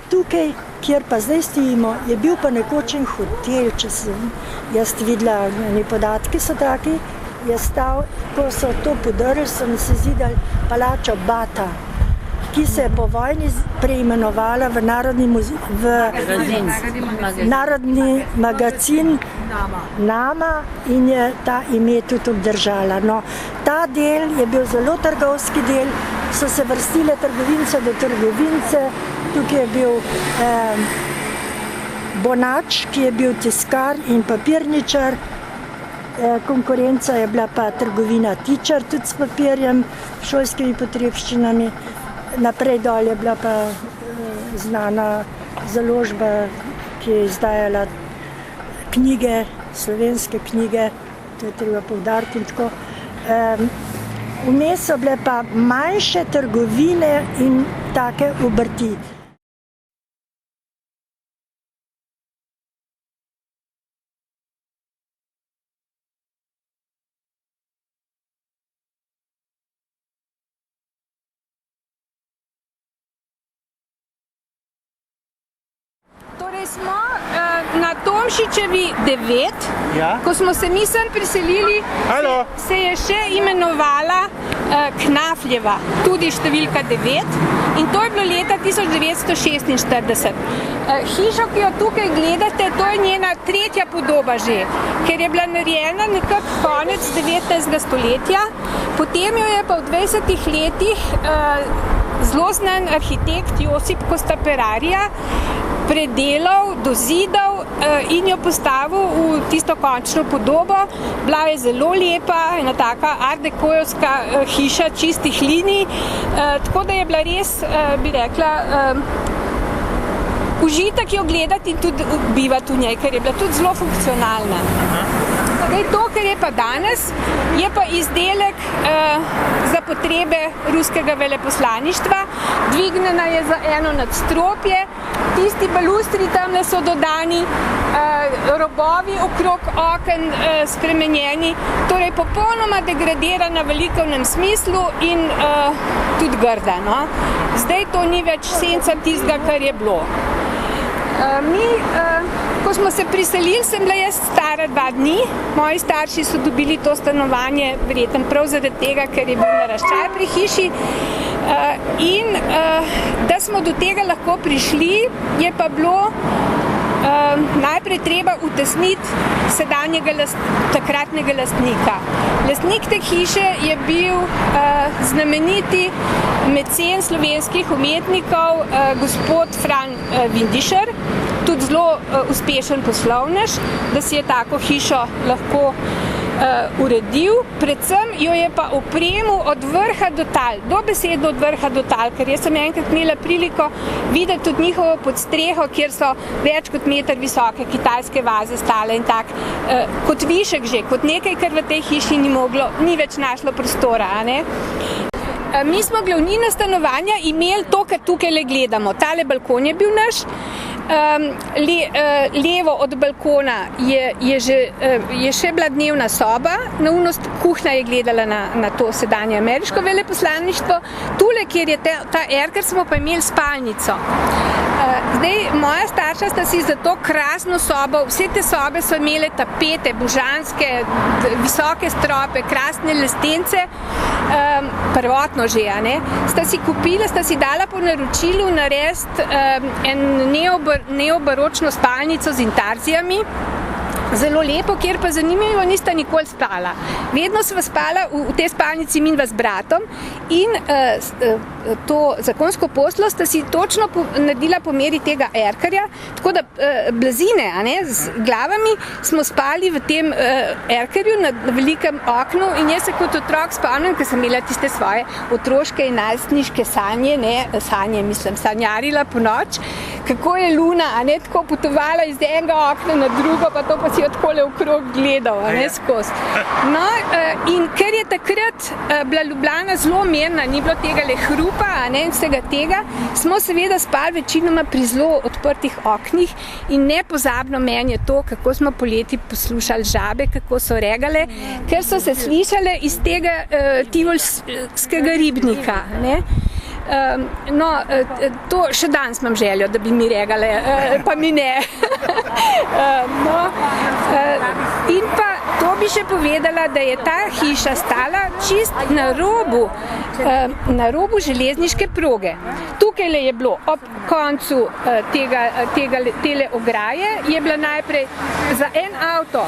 Tukaj, kjer pa zdaj stojimo, je bil pa nekoč en hotel, če sem jaz videla, podatki so taki, je stal, ko so to podrli, so se zidali palačo Bata, ki se je po vojni preimenovala v narodni magazin Nama in je ta ime tudi obdržala. No, ta del je bil zelo trgovski del, so se vrstile trgovince do trgovince, tukaj je bil Bonač, ki je bil tiskar in papirničar, konkurenca je bila pa trgovina Tičar, tudi s papirjem, šolskimi potrebščinami. Naprej dol je bila pa znana založba, ki je izdajala knjige, slovenske knjige, to je treba poudariti in tako. Vmes so bile pa manjše trgovine in take obrti. Torej smo na Tomšičevi 9, ko smo se mi sem priselili, se je še imenovala Knafljeva, tudi številka 9, in to je bilo leta 1946. Hišo, ki jo tukaj gledate, to je njena tretja podoba že, ker je bila narejena nekako konec 19. stoletja, potem jo je pa v 20 letih zelo znan arhitekt Josip Kostaperarija predelal, dozidal in jo postavil v tisto končno podobo. Bila je zelo lepa, ena taka art dekojevska hiša čistih linij, tako da je bila res, bi rekla, užitek jo gledati in tudi bivati v njej, ker je bila tudi zelo funkcionalna. To, kar je pa danes, je pa izdelek za potrebe ruskega veleposlaništva. Dvignjena je za eno nadstropje, tisti balustri tamle so dodani, robovi okrog oken spremenjeni, torej popolnoma degradirana v likovnem smislu in tudi grda. No? Zdaj to ni več senca tistega, kar je bilo. Ko smo se priselili, sem bila jaz stara 2 dni. Moji starši so dobili to stanovanje, verjetno prav zaradi tega, ker je bil naraščaj pri hiši. In da smo do tega lahko prišli, je pa bilo najprej treba utesniti sedanjega takratnega lastnika. Lastnik te hiše je bil znameniti mecen slovenskih umetnikov, gospod Fran Vindišar, tudi zelo uspešen poslovnež, da si je tako hišo lahko uredil. Predvsem jo je pa opremil od vrha do tal, dobesedno od vrha do tal, ker jaz sem enkrat imela priliko videti tudi njihovo podstreho, kjer so več kot meter visoke kitajske vaze stale in tak, kot višek že, kot nekaj, kar v tej hiši ni več našlo prostora, a ne? Mi smo glavnino stanovanja imeli to, kar tukaj gledamo. Tale balkon je bil naš, levo od balkona je še bila dnevna soba, na unost kuhna je gledala na to sedanje ameriško veleposlaništvo, tule, kjer je ta erker, smo pa imeli spalnico. Zdaj, moja starša sta si za to krasno sobo, vse te sobe so imele tapete, božanske, visoke strope, krasne lestence, prvotno že, a ne? Sta si kupila, sta si dala po naročilu narediti en neobaročno spalnico z intarzijami, zelo lepo, kjer pa zanimivo nista nikoli spala. Vedno sva spala v tej spalnici midva z bratom in to zakonsko poslo sta si točno naredila po meri tega erkarja, tako da blazine, a ne, z glavami smo spali v tem erkarju na velikem oknu in jaz se kot otrok spomnim, ker sem imela tiste svoje otroške in najstniške sanje, sanjarila po noč, kako je luna, a ne, tako potovala iz enega okna na drugo, pa to pa si jo takole okrog gledal, a ne, skozi. No, in ker je takrat bila Ljubljana zelo mirna, ni bilo tega le hrupa, a ne, vsega tega, smo seveda spali večinoma pri zelo odprtih oknih in nepozabno meni je to, kako smo poleti poslušali žabe, kako so regale, ker so se slišale iz tega tivolskega ribnika, ne. No, to še danes imam željo, da bi mi regale, pa mi ne. No, in pa to bi še povedala, da je ta hiša stala čist na robu železniške proge. Tukaj je bilo ob koncu tele ograje, je bila najprej za en avto,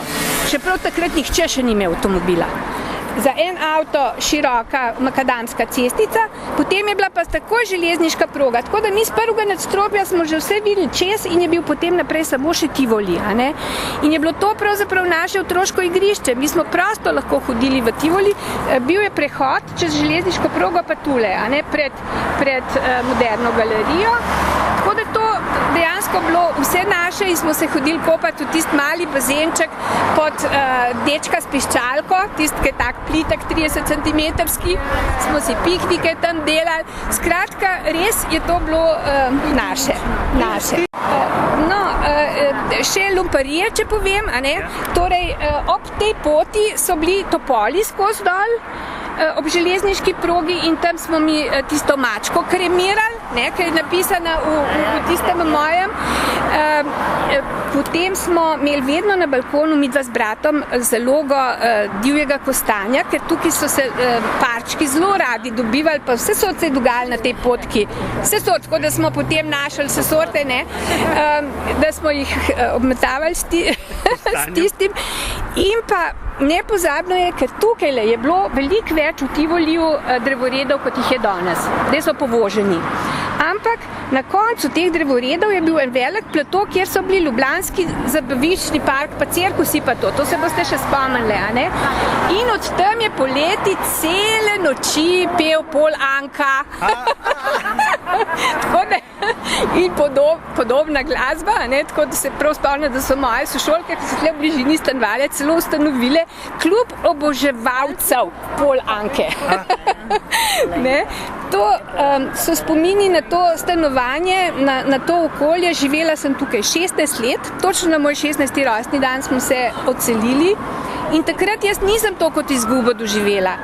čeprav takrat nihče še ni imel avtomobila. Za en avto široka makadamska cestica, potem je bila pa takoj železniška proga, tako da mi z prvega nadstropja smo že vse videli čez in je bil potem naprej samo še Tivoli, a ne? In je bilo to pravzaprav naše otroško igrišče, mi smo prosto lahko hodili v Tivoli, bil je prehod čez železniško progo pa tule, a ne, pred Moderno galerijo, tako da to dejansko bilo vse naše in smo se hodili kopati v tist mali bazenček pod dečka s piščalko, tist, ki je tak plitek 30 centimetrski, smo si piknike tam delali. Skratka, res je to bilo naše. Še lumparije, če povem, a ne? Torej, ob tej poti so bili topoli skozi dol, ob železniški progi in tam smo mi tisto mačko kremirali, ne, ki je napisana v tistem mojem. Potem smo imeli vedno na balkonu midva z bratom zalogo divjega kostanja, ker tukaj so se parčki zelo radi dobivali, pa vse sorte se je dogajalo na tej potki. Vse sorte, tako da smo potem našli vse sorte, ne, da smo jih obmetavali s tistim. In pa nepozabno je, ker tukaj je bilo veliko več v Tivoliju drevoredov, kot jih je danes. Zdaj so povoženi. Ampak na koncu teh drevoredov je bil en velik plato, kjer so bili ljubljanski zabaviščni park, pa cirkusi pa to. To se boste še spomnili, a ne? In od tam je poleti cele noči pel Pol Anka. Tako da, in podobna glasba, a ne? Tako da se prav spomnim, da so moje sošolke, ki so tle v bližini stanovale, celo ustanovile klub oboževalcev Pol Anke. Ne? To so spomini na to stanovanje, na to okolje. Živela sem tukaj 16 let, točno na moj 16. rojstni dan smo se odselili in takrat jaz nisem to kot izgubo doživela.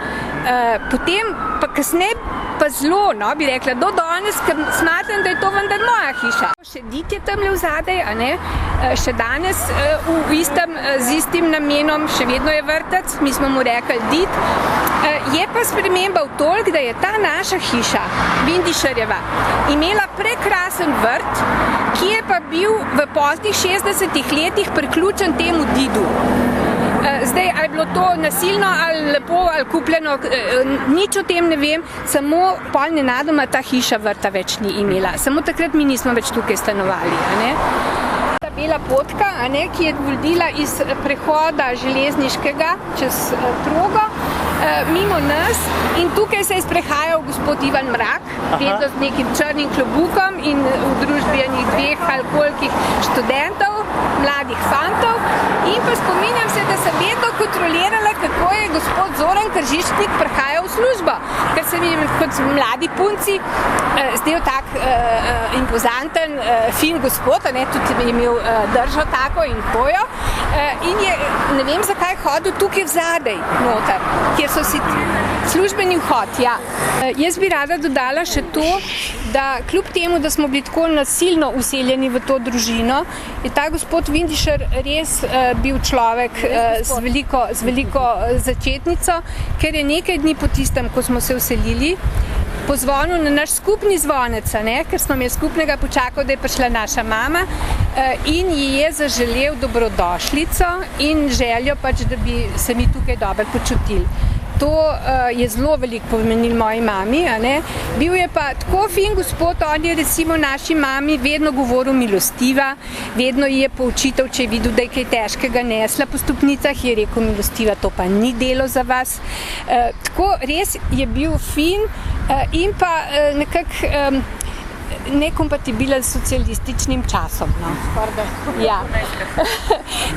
Potem pa kasneje pa zelo, no, bi rekla, do danes, ker smatram, da je to vendar moja hiša. Še dit je tamle vzadej, a ne? Še danes z istim namenom, še vedno je vrtec, mi smo mu rekli dit. Je pa sprememba v toliko, da je ta naša hiša, Vindišarjeva, imela prekrasen vrt, ki je pa bil v poznih 60 letih priključen temu didu. Zdaj, ali je bilo to nasilno, ali lepo, ali kupljeno, nič o tem ne vem, samo pol nenadoma ta hiša vrta več ni imela. Samo takrat mi nismo več tukaj stanovali, a ne? Ta bela potka, a ne, ki je vodila iz prehoda železniškega čez progo, mimo nas in tukaj se je sprehajal gospod Ivan Mrak, vedno z nekim črnim klobukom in v družbi enih 2 ali kolikih študentov, mladih fantov in pa spominjam se, da sem vedno kontrolirala, kako je gospod Zoran Kržišnik prihajal v službo, ker se mi je kot mladi punci zdel tak impozanten, fin gospod, ne, tudi je imel držo tako in pojo in je, ne vem zakaj, hodil tukaj vzadej noter, kjer so si službeni vhod, ja. Jaz bi rada dodala še to, da kljub temu, da smo bili tako nasilno useljeni v to družino, je ta gospod Vindišar res bil človek z veliko začetnico, ker je nekaj dni po tistem, ko smo se uselili, pozvonil na naš skupni zvonec, ne, ker smo imeli skupnega, počakal, da je prišla naša mama in ji je zaželel dobrodošlico in željo pač, da bi se mi tukaj dobro počutili. To je zelo veliko pomenil moji mami, a ne. Bil je pa tako fin gospod, on je recimo naši mami vedno govoril milostiva, vedno ji je poučitev, če je videl, da je kaj težkega nesla po stopnicah, je rekel milostiva, to pa ni delo za vas. Tako res je bil fin in pa nekako nekompatibilen s socialističnim časom. No. Ja.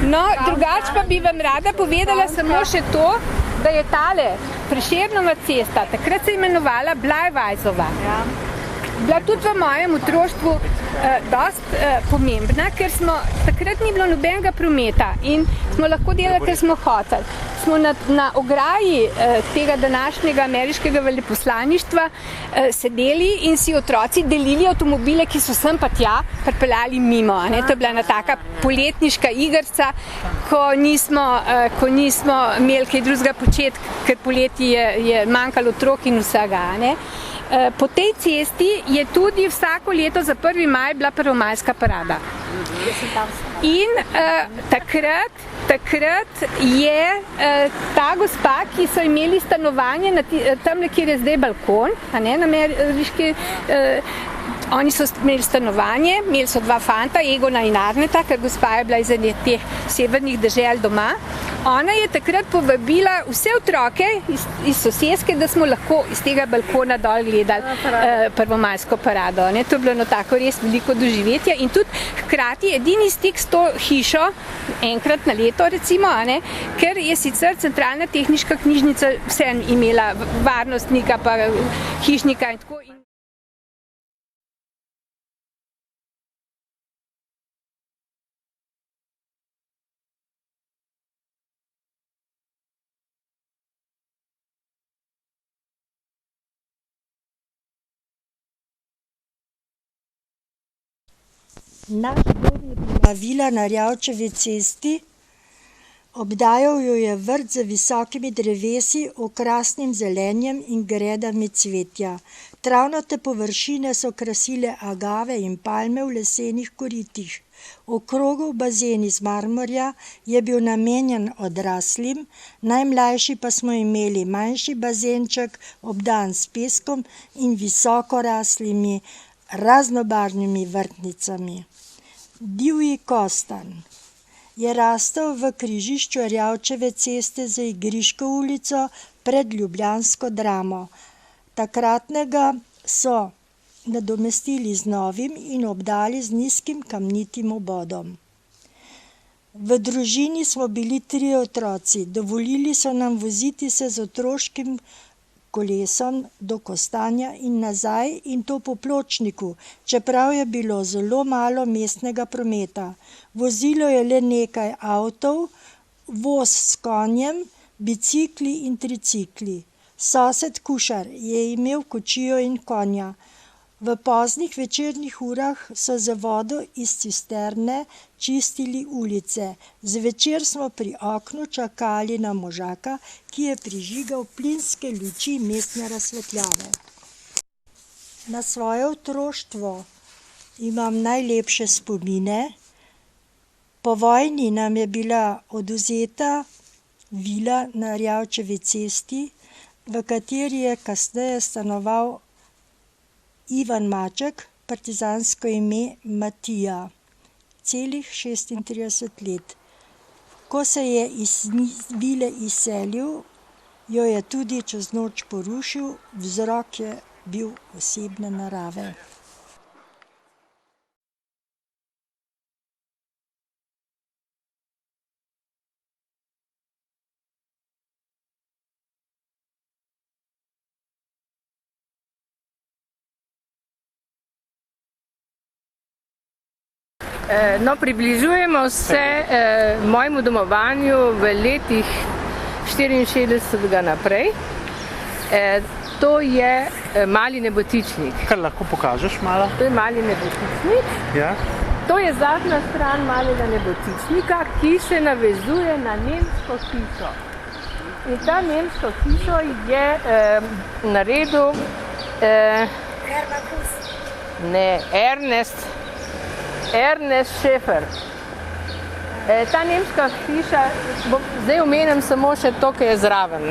No, drugače pa bi vam rada povedala samo še to, da je tale Prešernova cesta, takrat se je imenovala Blajvajzova. bila tudi v mojem otroštvu dosti pomembna, ker takrat ni bilo nobenega prometa in smo lahko delali, ker smo hoteli. Smo na ograji tega današnjega ameriškega veleposlaništva sedeli in si otroci delili avtomobile, ki so sem pa tja pripeljali mimo. To je bila ena taka poletniška igrca, ko nismo imeli kaj drugega početi, ker poleti je manjkalo otrok in vsega. Po tej cesti je tudi vsako leto za 1. maj bila prvomajska parada. In takrat je ta gospa, ki so imeli stanovanje tamle, kjer je zdaj balkon, na ameriški, oni so imeli stanovanje, imeli so 2 fanta, Egona in Arneta, ker gospa je bila iz teh severnih dežel doma. Ona je takrat povabila vse otroke iz soseske, da smo lahko iz tega balkona dol gledali prvomajsko parado. To je bilo tako res veliko doživetje in tudi hkrati edini stik s to hišo, enkrat na leto recimo, ker je sicer centralna tehniška knjižnica vseeno imela varnostnika pa hišnika in tako. Naš dom je bila vila na Rjavčevi cesti, obdajal jo je vrt z visokimi drevesi, okrasnim zelenjem in gredami cvetja. Travnate površine so krasile agave in palme v lesenih koritih. Okrogov bazen iz marmorja je bil namenjen odraslim, najmlajši pa smo imeli manjši bazenček, obdan s peskom in visoko raslimi raznobarvnimi vrtnicami. Divji kostan je rastel v križišču Rjavčeve ceste z Igriško ulico pred ljubljansko Dramo. Takratnega so nadomestili z novim in obdali z nizkim kamnitim obodom. V družini smo bili 3 otroci, dovolili so nam voziti se z otroškim kolesom do Kostanja in nazaj in to po pločniku, čeprav je bilo zelo malo mestnega prometa. Vozilo je le nekaj avtov, voz s konjem, bicikli in tricikli. Sosed Kušar je imel kočijo in konja. V poznih večernih urah so z vodo iz cisterne čistili ulice. Zvečer smo pri oknu čakali na možaka, ki je prižigal plinske luči mestne razsvetljave. Na svoje otroštvo imam najlepše spomine. Po vojni nam je bila odvzeta vila na Rjavčevi cesti, v kateri je kasneje stanoval Ivan Maček, partizansko ime Matija, celih 36 let. Ko se je iz vile izselil, jo je tudi čez noč porušil, vzrok je bil osebne narave. Približujemo se mojemu domovanju v letih 64 naprej. To je mali nebotičnik. Kar lahko pokažeš malo? To je mali nebotičnik. Ja. To je zadnja stran malega nebotičnika, ki se navezuje na nemško hišo. In ta nemško hišo je naredil Ernest Schäfer. Ta nemška hiša, zdaj omenim samo še to, ki je zraven.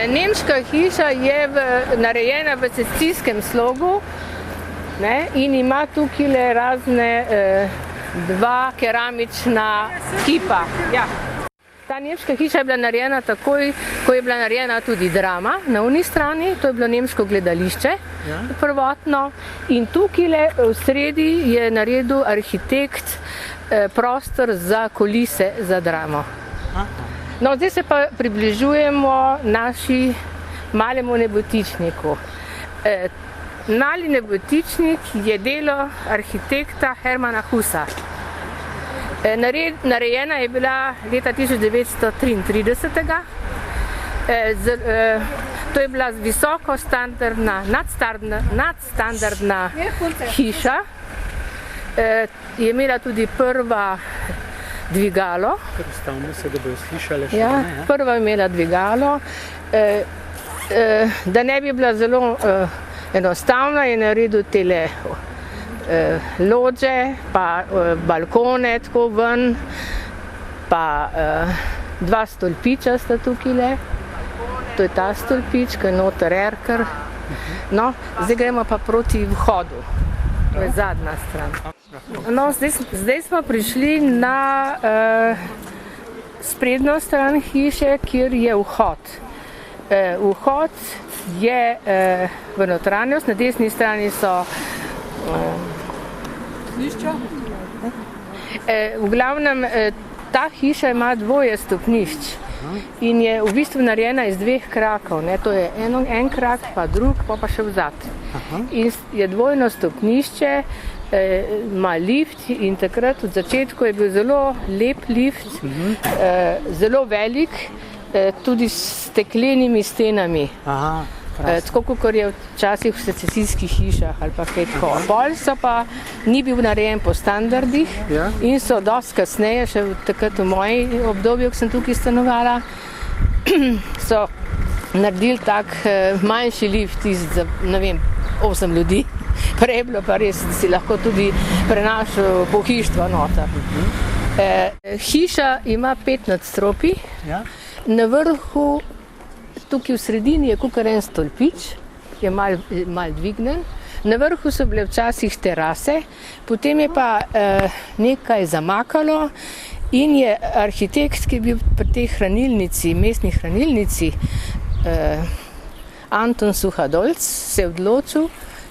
Nemška hiša je narejena v secesijskem slogu in ima tukaj razne 2 keramična kipa. Ja. Ta nemška hiša je bila narejena takoj, ko je bila narejena tudi Drama na oni strani, to je bilo nemško gledališče prvotno in tukaj v sredi je naredil arhitekt prostor za kulise za Dramo. No, zdaj se pa približujemo naši malemu nebotičniku. Mali nebotičnik je delo arhitekta Hermana Husa. Narejena je bila leta 1933. To je bila visoko nadstandardna hiša. Je imela tudi prva dvigalo. Predstavljamo se, da bojo slišali še. Ja, prva je imela dvigalo. Da ne bi bila zelo enostavna, je naredil tele lođe, pa balkone tako ven, pa dva stolpiča sta tukaj. To je ta stolpič, ki je noter erker. No, zdaj gremo pa proti vhodu. To je zadnja stran. No, zdaj smo prišli na sprednjo stran hiše, kjer je vhod. Vhod je v notranjost, na desni strani so v glavnem ta hiša ima dvoje stopnišč in je v bistvu narejena iz dveh krakov, ne? To je en krak, pa drug, pa še vzad. In je dvojno stopnišče, ima lift in takrat v začetku je bil zelo lep lift, zelo velik, tudi s steklenimi stenami. Tako kot je včasih v secesijskih hišah ali pa kaj tako. Pol so pa ni bil narejen po standardih in so dosti kasneje, še takrat v moji obdobju, ko sem tukaj stanovala, so naredili tak manjši lift za, ne vem, 8 ljudi. Prej je bilo pa res, da si lahko tudi prenašal pohištvo noter. Hiša ima 5 nadstropij. Na vrhu, tukaj v sredini je kakor en stolpič, je mal dvignen. Na vrhu so bile včasih terase, potem je pa nekaj zamakalo in je arhitekt, ki je bil pri tej hranilnici, mestni hranilnici, Anton Suhadolc, se je odločil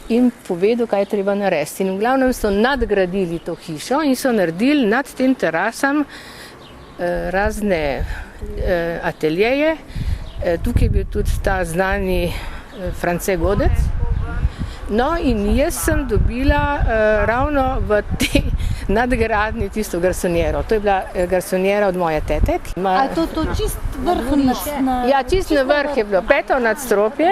in povedal, kaj je treba narediti. In v glavnem so nadgradili to hišo in so naredili nad tem terasam razne ateljeje. Tukaj je bil tudi ta znani France Godec. No in jaz sem dobila ravno v tej nadgradnji tisto garsonjero. To je bila garsonjera od moje tete. A je to čist vrh? Ja, čist na vrh je bilo 5. nadstropje.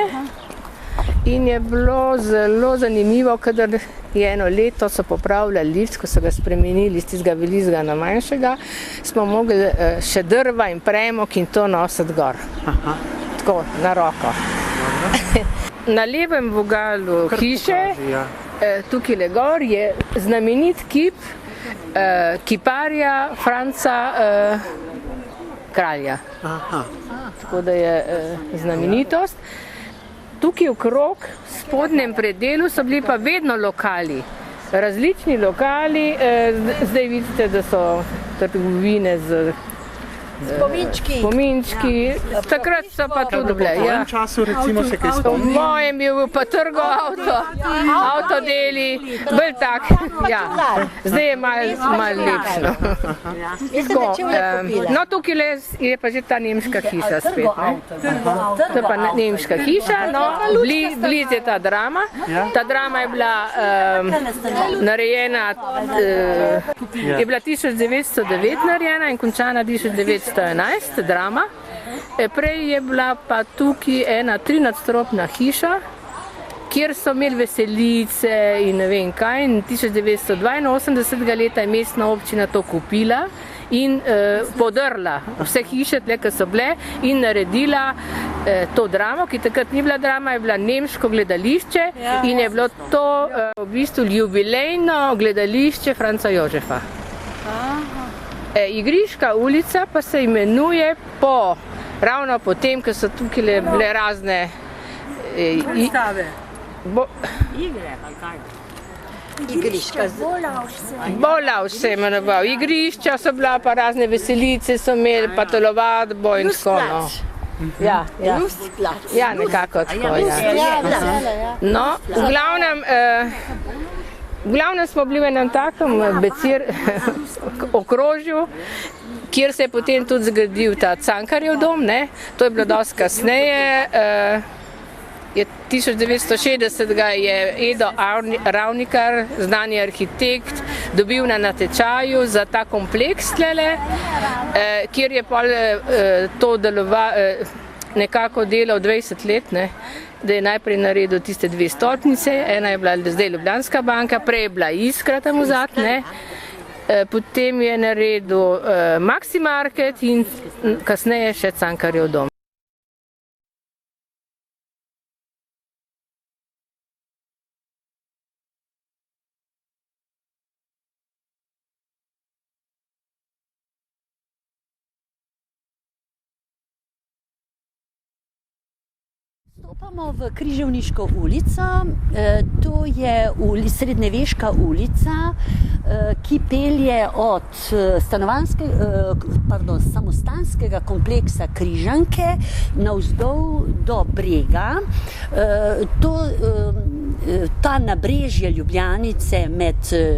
In je bilo zelo zanimivo, kadar je eno leto so popravljali lift, ko so ga spremenili iz tistega velikega na manjšega, smo mogli še drva in premog in to nositi gor. Tako, na roko. Na levem vogalu hiše, tukaj gor, je znamenit kip kiparja Franca Kralja. Tako da je znamenitost. Tukaj okrog, v spodnjem predelu, so bili pa vedno lokali. Različni lokali, zdaj vidite, da so trgovine z spominčki. Takrat so pa tudi bile. V tem času recimo se kaj spomni? V mojem je bil pa trgo avtodeli, bolj tak, ja. Zdaj je malo lepšno. No, tukaj je pa že ta nemška hiša spet. To je pa nemška hiša, no, blizu je ta Drama. Ta Drama je bila narejena, je bila 1909 narejena in končana 1911, Drama. Prej je bila pa tukaj ena 3-nadstropna hiša, kjer so imeli veselice in ne vem kaj. In 1982. leta je mestna občina to kupila in podrla vse hiše, ki so bile, in naredila to Dramo, ki takrat ni bila Drama, je bila nemško gledališče in je bilo to v bistvu jubilejno gledališče Franca Jožefa. Igriška ulica pa se imenuje ravno po tem, ker so tukaj bile razne Predstave. Igre, ali kaj? Igriška. Bolavš se je imenoval. Igrišča so bila, pa razne veselice so imeli, pa telovadbo in tako. Ja, Ja, nekako tako. No, v glavnem, V glavnem smo bili v enem takem okrožju, kjer se je potem tudi zgradil ta Cankarjev dom, ne. To je bilo dosti kasneje. 1960 ga je Edo Ravnikar, znani arhitekt, dobil na natečaju za ta kompleks tlele, kjer je pol to nekako delal 20 let, ne. Da je najprej naredil tiste 2 stolpnice, ena je bila zdaj Ljubljanska banka, prej je bila Iskra tam vzad, ne. Potem je naredil Maxi Market in kasneje še Cankarjev dom. Stopamo v Križevniško ulico, to je srednjeveška ulica, ki pelje od samostanskega kompleksa Križanke navzdol do Brega. Ta nabrežje Ljubljanice med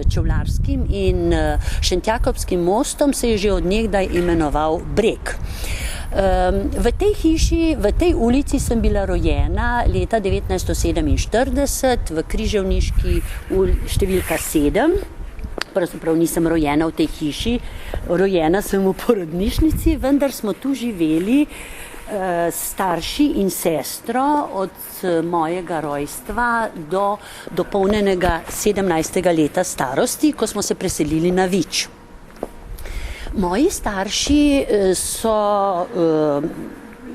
Čevljarskim in Šentjakobskim mostom se je že od nekdaj imenoval Breg. V tej hiši, v tej ulici sem bila rojena leta 1947 v Križevniški številka 7. Pravzaprav nisem rojena v tej hiši, rojena sem v porodnišnici, vendar smo tu živeli starši in sestro od mojega rojstva do dopolnjenega 17. leta starosti, ko smo se preselili na Vič. Moji starši so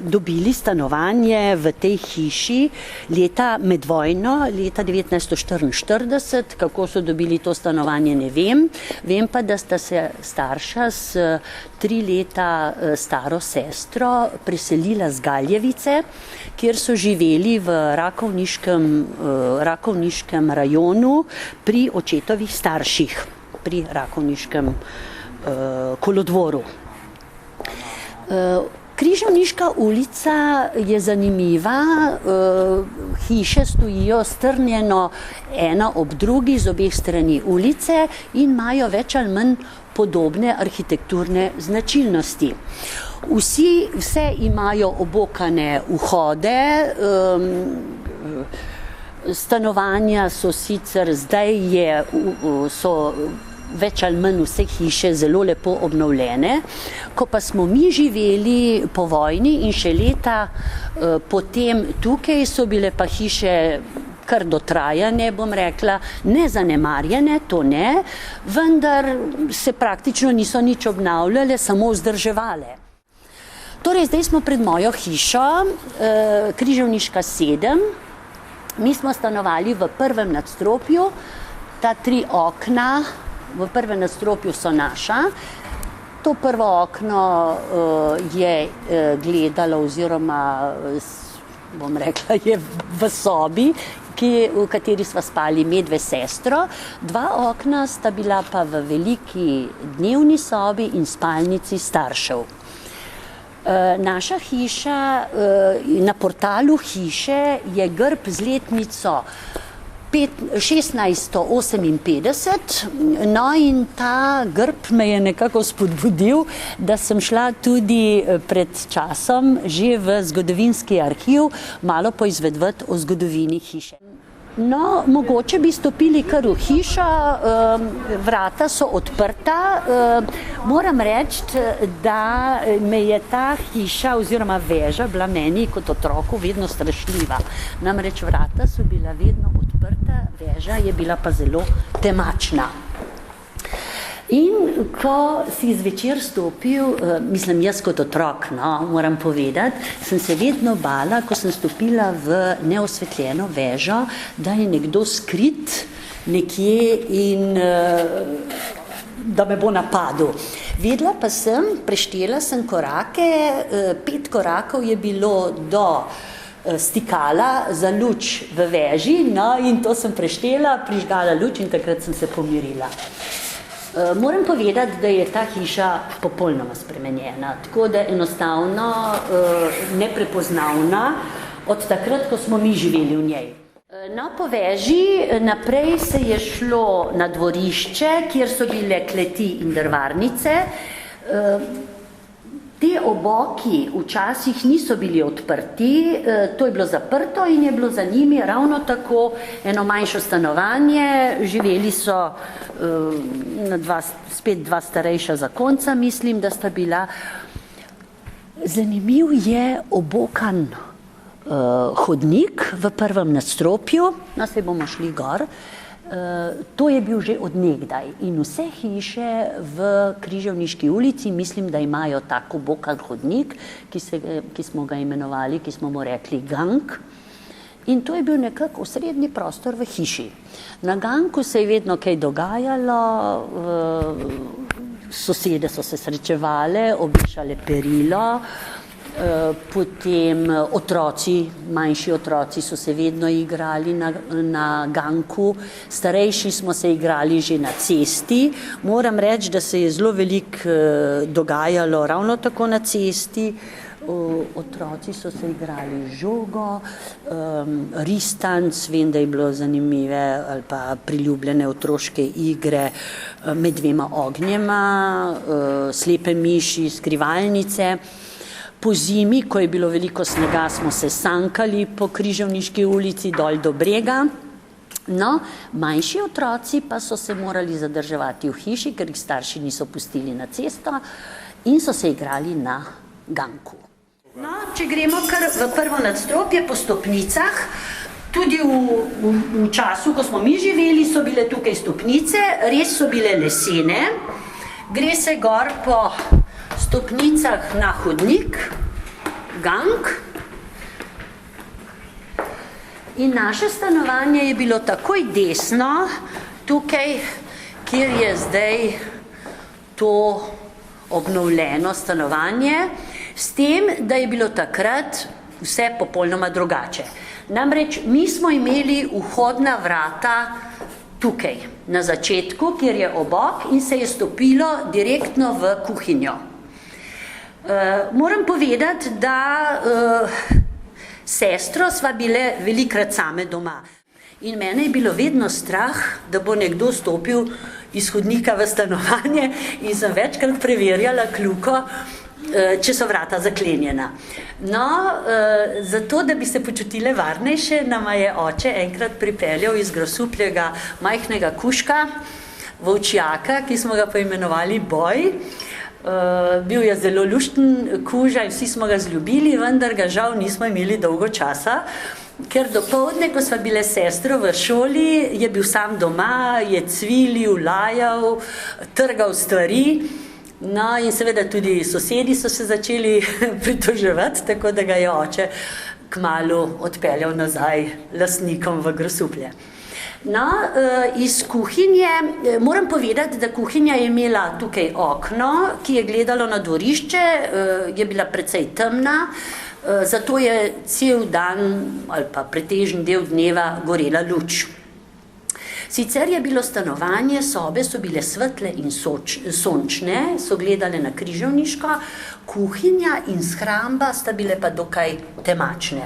dobili stanovanje v tej hiši med vojno, leta 1944. Kako so dobili to stanovanje, ne vem. Vem pa, da sta se starša s 3 leta staro sestro preselila z Galjevice, kjer so živeli v Rakovniškem rajonu pri očetovih starših, pri Rakovniškem kolodvoru. Križevniška ulica je zanimiva, hiše stojijo strnjeno ena ob drugi z obeh strani ulice in imajo več ali manj podobne arhitekturne značilnosti. Vse imajo obokane vhode, stanovanja so sicer so več ali manj vse hiše zelo lepo obnovljene. Ko pa smo mi živeli po vojni in še leta potem tukaj, so bile pa hiše kar dotrajane, bom rekla, ne zanemarjene, to ne, vendar se praktično niso nič obnavljale, samo vzdrževale. Torej, zdaj smo pred mojo hišo, Križevniška 7. Mi smo stanovali v prvem nadstropju, ta 3 okna v prvem nadstropju so naša. To prvo okno je gledalo oziroma, bom rekla, je v sobi, v kateri sva spali medve sestro. 2 okna sta bila pa v veliki dnevni sobi in spalnici staršev. Naša hiša, na portalu hiše je grb z letnico 1658, no in ta grb me je nekako spodbudil, da sem šla tudi pred časom že v zgodovinski arhiv malo poizvedovati o zgodovini hiše. No, mogoče bi stopili kar v hišo, vrata so odprta. Moram reči, da me je ta hiša oziroma veža bila meni kot otroku vedno strašljiva. Namreč vrata so bila vedno odprta, veža je bila pa zelo temačna. In ko si zvečer stopil, mislim jaz kot otrok, moram povedati, sem se vedno bala, ko sem stopila v neosvetljeno vežo, da je nekdo skrit nekje in da me bo napadel. Vedela pa sem, preštela sem korake, 5 korakov je bilo do stikala za luč v veži, in to sem preštela, prižgala luč in takrat sem se pomirila. Moram povedati, da je ta hiša popolnoma spremenjena, tako da enostavno neprepoznavna od takrat, ko smo mi živeli v njej. No, po veži naprej se je šlo na dvorišče, kjer so bile kleti in drvarnice. Te oboki včasih niso bili odprti, to je bilo zaprto in je bilo za njimi ravno tako eno manjšo stanovanje. Živeli so spet dva starejša zakonca, mislim, da sta bila. Zanimiv je obokan hodnik v prvem nadstropju, no, se bomo šli gor. To je bil že od nekdaj in vse hiše v Križevniški ulici, mislim, da imajo tako obokan hodnik, ki smo ga imenovali, ki smo mu rekli gank. In to je bil nekako osrednji prostor v hiši. Na ganku se je vedno kaj dogajalo, sosede so se srečevale, obešale perilo, potem otroci, manjši otroci so se vedno igrali na ganku, starejši smo se igrali že na cesti. Moram reči, da se je zelo veliko dogajalo ravno tako na cesti. Otroci so se igrali žogo, ristanc, vem, da je bilo zanimive ali pa priljubljene otroške igre med dvema ognjema, slepe miši, skrivalnice. Po zimi, ko je bilo veliko snega, smo se sankali po Križevniški ulici dol do brega. No, manjši otroci pa so se morali zadrževati v hiši, ker jih starši niso pustili na cesto in so se igrali na ganku. No, če gremo kar v prvo nadstropje po stopnicah, tudi v času, ko smo mi živeli, so bile tukaj stopnice, res so bile lesene. Gre se gor po stopnicah na hodnik, gank. In naše stanovanje je bilo takoj desno, tukaj, kjer je zdaj to obnovljeno stanovanje, s tem, da je bilo takrat vse popolnoma drugače. Namreč mi smo imeli vhodna vrata tukaj, na začetku, kjer je obok in se je stopilo direktno v kuhinjo. Moram povedati, da sestro sva bile velikrat same doma. In mene je bilo vedno strah, da bo nekdo stopil iz hodnika v stanovanje in sem večkrat preverjala kljuko, če so vrata zaklenjena. No, zato, da bi se počutile varnejše, nama je oče enkrat pripeljal iz Grosupljega majhnega kužka, volčjaka, ki smo ga poimenovali Boj. Bil je zelo lušten kuža in vsi smo ga zljubili, vendar ga žal nismo imeli dolgo časa, ker dopoldne, ko sva bile sestro v šoli, je bil sam doma, je cvilil, lajal, trgal stvari. No, in seveda tudi sosedi so se začeli pritoževati, tako da ga je oče kmalu odpeljal nazaj lastnikom v Grosuplje. No, iz kuhinje, moram povedati, da kuhinja je imela tukaj okno, ki je gledalo na dvorišče, je bila precej temna, zato je cel dan ali pa pretežen del dneva gorela luč. Sicer je bilo stanovanje, sobe so bile svetle in sončne, so gledale na Križevniško, kuhinja in shramba sta bile pa dokaj temačni.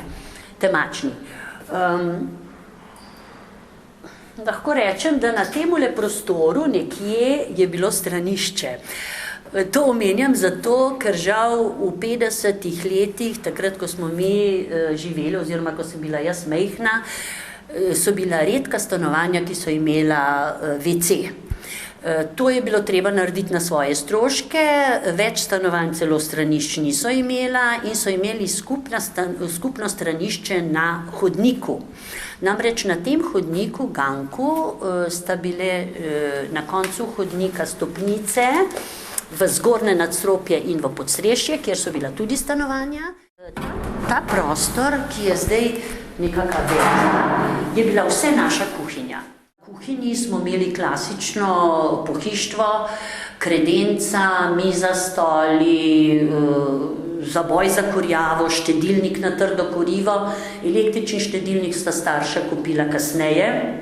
Lahko rečem, da na temule prostoru nekje je bilo stranišče. To omenjam zato, ker žal v 50-ih letih, takrat, ko smo mi živeli oziroma ko sem bila jaz majhna, so bila redka stanovanja, ki so imela WC. To je bilo treba narediti na svoje stroške, več stanovanj celo stranišč niso imela in so imeli skupno stranišče na hodniku. Namreč na tem hodniku, ganku, sta bile na koncu hodnika stopnice v zgornje nadstropje in v podstrešje, kjer so bila tudi stanovanja. Ta prostor, ki je zdaj nekakva večja, je bila vse naša kuhinja. V kuhinji smo imeli klasično pohištvo, kredenca, miza, stoli, zaboj za kurjavo, štedilnik na trdo kurivo. Električni štedilnik sta starša kupila kasneje.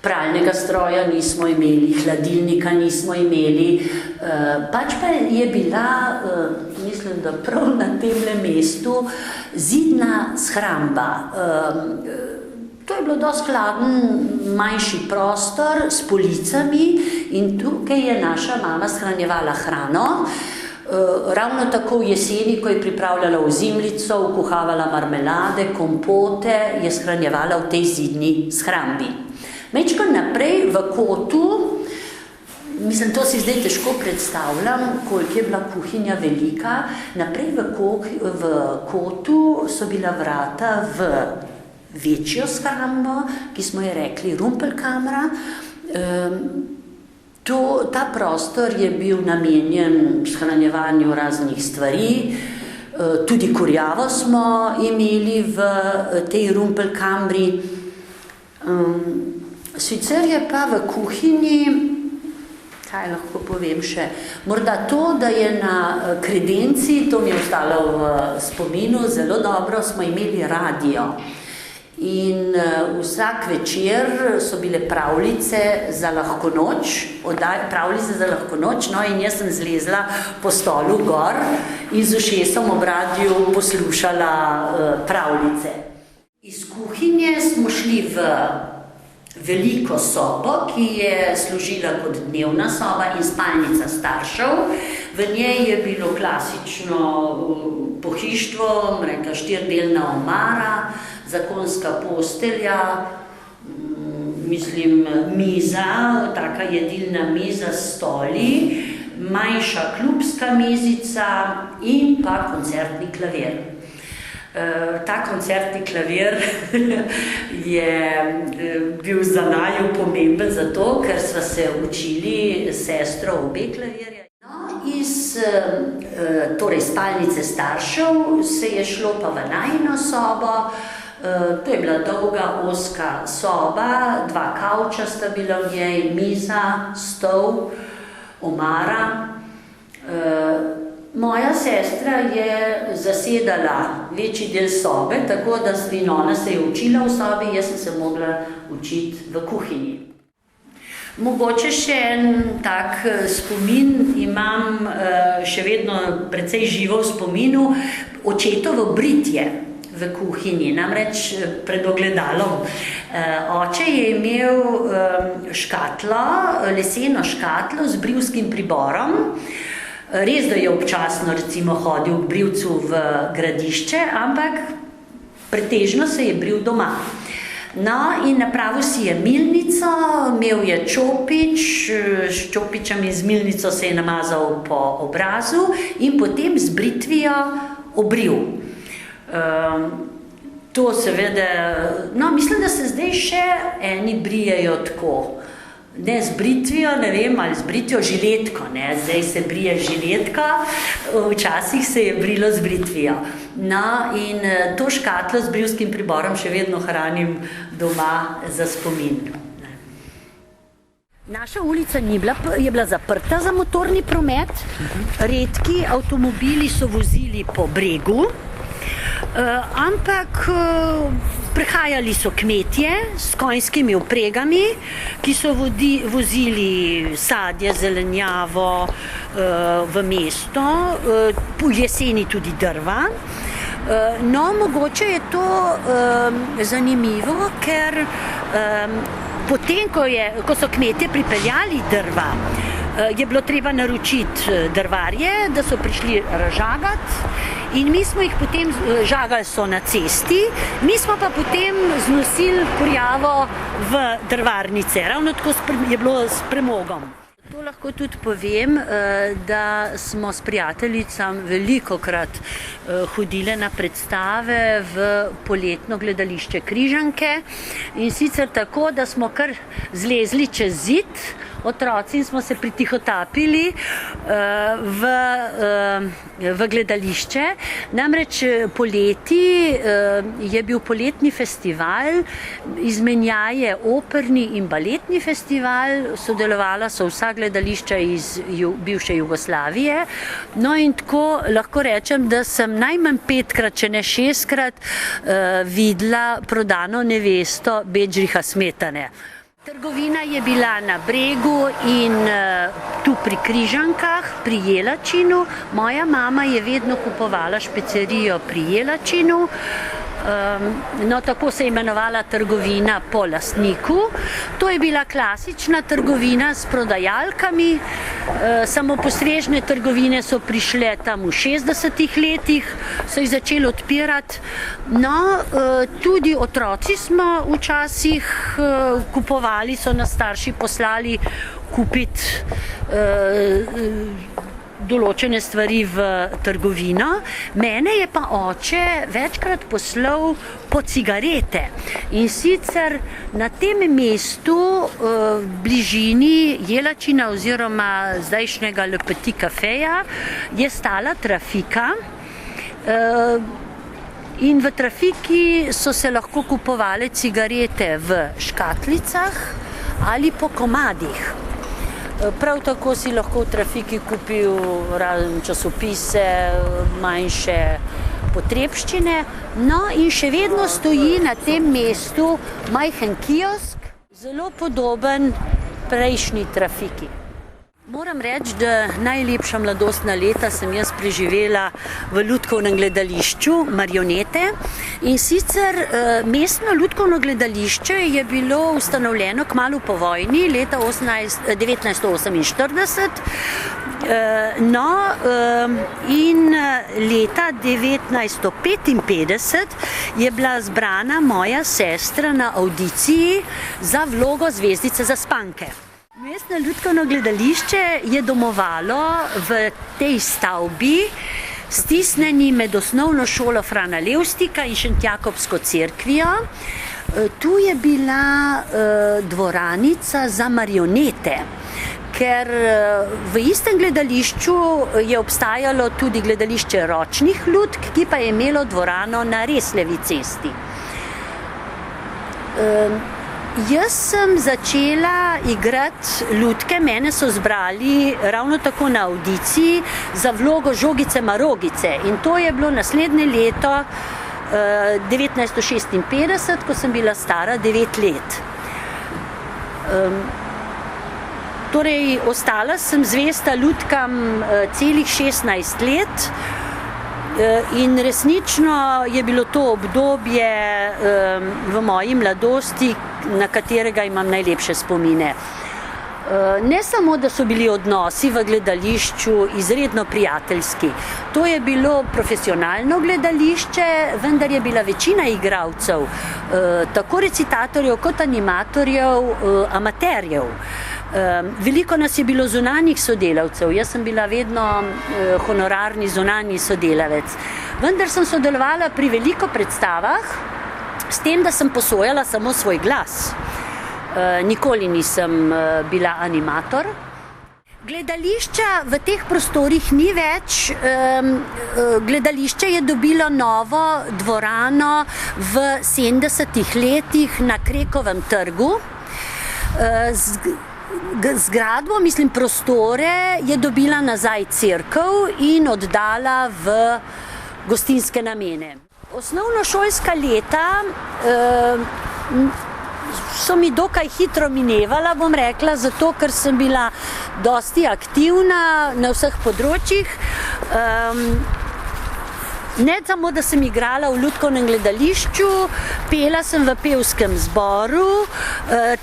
Pralnega stroja nismo imeli, hladilnika nismo imeli, pač pa je bila, mislim, da prav na temle mestu, zidna shramba. To je bilo dosti hladen, manjši prostor s policami in tukaj je naša mama shranjevala hrano. Ravno tako v jeseni, ko je pripravljala ozimljico, kuhavala marmelade, kompote, je shranjevala v tej zidni shrambi. Mečko naprej v kotu, mislim, to si zdaj težko predstavljam, koliko je bila kuhinja velika, naprej v kotu so bila vrata v večjo shrambo, ki smo je rekli rumpelkamra. Ta prostor je bil namenjen shranjevanju raznih stvari, tudi kurjavo smo imeli v tej rumpelkamri. Sicer je pa v kuhinji, kaj lahko povem še, morda to, da je na kredenci, to mi je ostalo v spominu, zelo dobro smo imeli radio. In vsak večer so bile pravljice za lahko noč, no in jaz sem zlezla po stolu gor in z ušesom ob radiju poslušala pravljice. Iz kuhinje smo šli v veliko sobo, ki je služila kot dnevna soba in spalnica staršev. V njej je bilo klasično pohištvo, reka 4-delna omara, zakonska postelja, mislim miza, taka jedilna miza s stoli, manjša klubska mizica in pa koncertni klavir. Ta koncertni klavir je bil za naju pomemben zato, ker sva se učili sestro obe klavirje. Iz spalnice staršev se je šlo pa v najino sobo. To je bila dolga, ozka soba, 2 kavča sta bila v njej, miza, stol, omara. Moja sestra je zasedala večji del sobe, tako da ona se je učila v sobi, jaz sem se mogla učiti v kuhinji. Mogoče še en tak spomin imam še vedno precej živo v spominu, očetovo britje v kuhinji, namreč pred ogledalom. Oče je imel škatlo, leseno škatlo z brivskim priborom. Res, da je občasno recimo hodil k brivcu v gradišče, ampak pretežno se je bril doma. No, in napravil si je milnico, imel je čopič, s čopičem in z milnico se je namazal po obrazu in potem z britvijo obril. To seveda, no, mislim, da se zdaj še eni brijejo tako. Ne z britvijo, ne vem, ali z britvijo, žiletko, ne, zdaj se brije žiletko, včasih se je brilo z britvijo. No, in to škatlo z brivskim priborom še vedno hranim doma za spomin. Naša ulica je bila zaprta za motorni promet, redki avtomobili so vozili po bregu, ampak prehajali so kmetje s konjskimi vpregami, ki so vozili sadje, zelenjavo v mesto, po jeseni tudi drva. No, mogoče je to zanimivo, ker potem, ko so kmetje pripeljali drva, je bilo treba naročiti drvarje, da so prišli razžagati in mi smo jih potem, žagali so na cesti, mi smo pa potem znosili kurjavo v drvarnice, ravno tako je bilo s premogom. To lahko tudi povem, da smo s prijateljicam velikokrat hodile na predstave v poletno gledališče Križanke in sicer tako, da smo kar zlezli čez zid, otroci, in smo se pritihotapili v gledališče. Namreč poleti je bil poletni festival, izmenjaje operni in baletni festival, sodelovala so vsa gledališča iz bivše Jugoslavije. No in tako lahko rečem, da sem najmanj 5-krat, če ne 6-krat videla prodano nevesto Bedžriha Smetane. Trgovina je bila na Bregu in tu pri Križankah, pri Jelačinu. Moja mama je vedno kupovala špecerijo pri Jelačinu. No, tako se je imenovala trgovina po lastniku. To je bila klasična trgovina s prodajalkami. Samopostrežne trgovine so prišle tam v 60-ih letih, so jih začeli odpirati. No, tudi otroci smo včasih kupovali, so nas starši poslali kupiti določene stvari v trgovino. Mene je pa oče večkrat poslal po cigarete. In sicer na tem mestu v bližini Jelačina oziroma zdajšnjega Le Petit Cafeja je stala trafika. In v trafiki so se lahko kupovale cigarete v škatlicah ali po komadih. Prav tako si lahko v trafiki kupil razne časopise, manjše potrebščine. No in še vedno stoji na tem mestu majhen kiosk, zelo podoben prejšnji trafiki. Moram reči, da najlepša mladostna leta sem jaz preživela v lutkovnem gledališču Marionete. In sicer mestno lutkovno gledališče je bilo ustanovljeno kmalu po vojni, leta 1948. In leta 1955 je bila zbrana moja sestra na avdiciji za vlogo zvezdice Zaspanke. Mestno lutkovno gledališče je domovalo v tej stavbi, stisnjeni med osnovno šolo Frana Levstika in Šentjakobsko cerkvijo. Tu je bila dvoranica za marionete, ker v istem gledališču je obstajalo tudi gledališče ročnih lutk, ki pa je imelo dvorano na Reslevi cesti. Jaz sem začela igrati lutke, mene so zbrali ravno tako na avdiciji za vlogo Žogice Marogice in to je bilo naslednje leto 1956, ko sem bila stara 9 let. Torej, ostala sem zvesta lutkam celih 16 let. In resnično je bilo to obdobje v moji mladosti, na katerega imam najlepše spomine. Ne samo, da so bili odnosi v gledališču izredno prijateljski. To je bilo profesionalno gledališče, vendar je bila večina igralcev, tako recitatorjev kot animatorjev, amaterjev. Veliko nas je bilo zunanjih sodelavcev, jaz sem bila vedno honorarni zunanji sodelavec. Vendar sem sodelovala pri veliko predstavah, s tem, da sem posojala samo svoj glas. Nikoli nisem bila animator. Gledališča v teh prostorih ni več. Gledališče je dobilo novo dvorano v 70-ih letih na Krekovem trgu. Zgradbo, mislim prostore, je dobila nazaj cerkev in oddala v gostinske namene. Osnovnošolska leta so mi dokaj hitro minevala, bom rekla, zato ker sem bila dosti aktivna na vseh področjih. Ne samo, da sem igrala v lutkovnem gledališču, pela sem v pevskem zboru,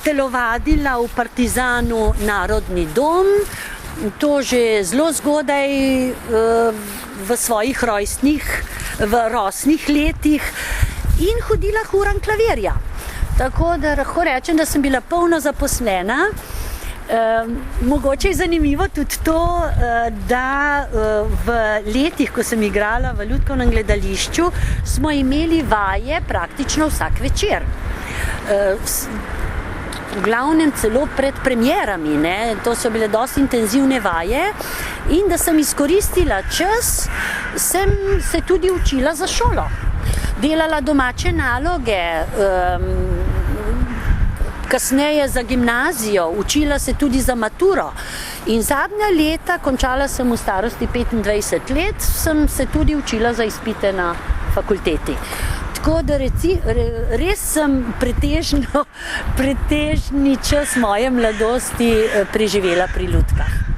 telovadila v Partizanu Narodni dom, to že zelo zgodaj v svojih rosnih letih in hodila huram klavirja. Tako da lahko rečem, da sem bila polno zaposlena. Mogoče je zanimivo tudi to, da v letih, ko sem igrala v lutkovnem gledališču, smo imeli vaje praktično vsak večer. V glavnem celo pred premierami, to so bile dosti intenzivne vaje in da sem izkoristila čas, sem se tudi učila za šolo. Delala domače naloge, kasneje za gimnazijo, učila se tudi za maturo. In zadnja leta, končala sem v starosti 25 let, sem se tudi učila za izpite na fakulteti. Tako da res sem pretežni čas moje mladosti preživela pri lutkah.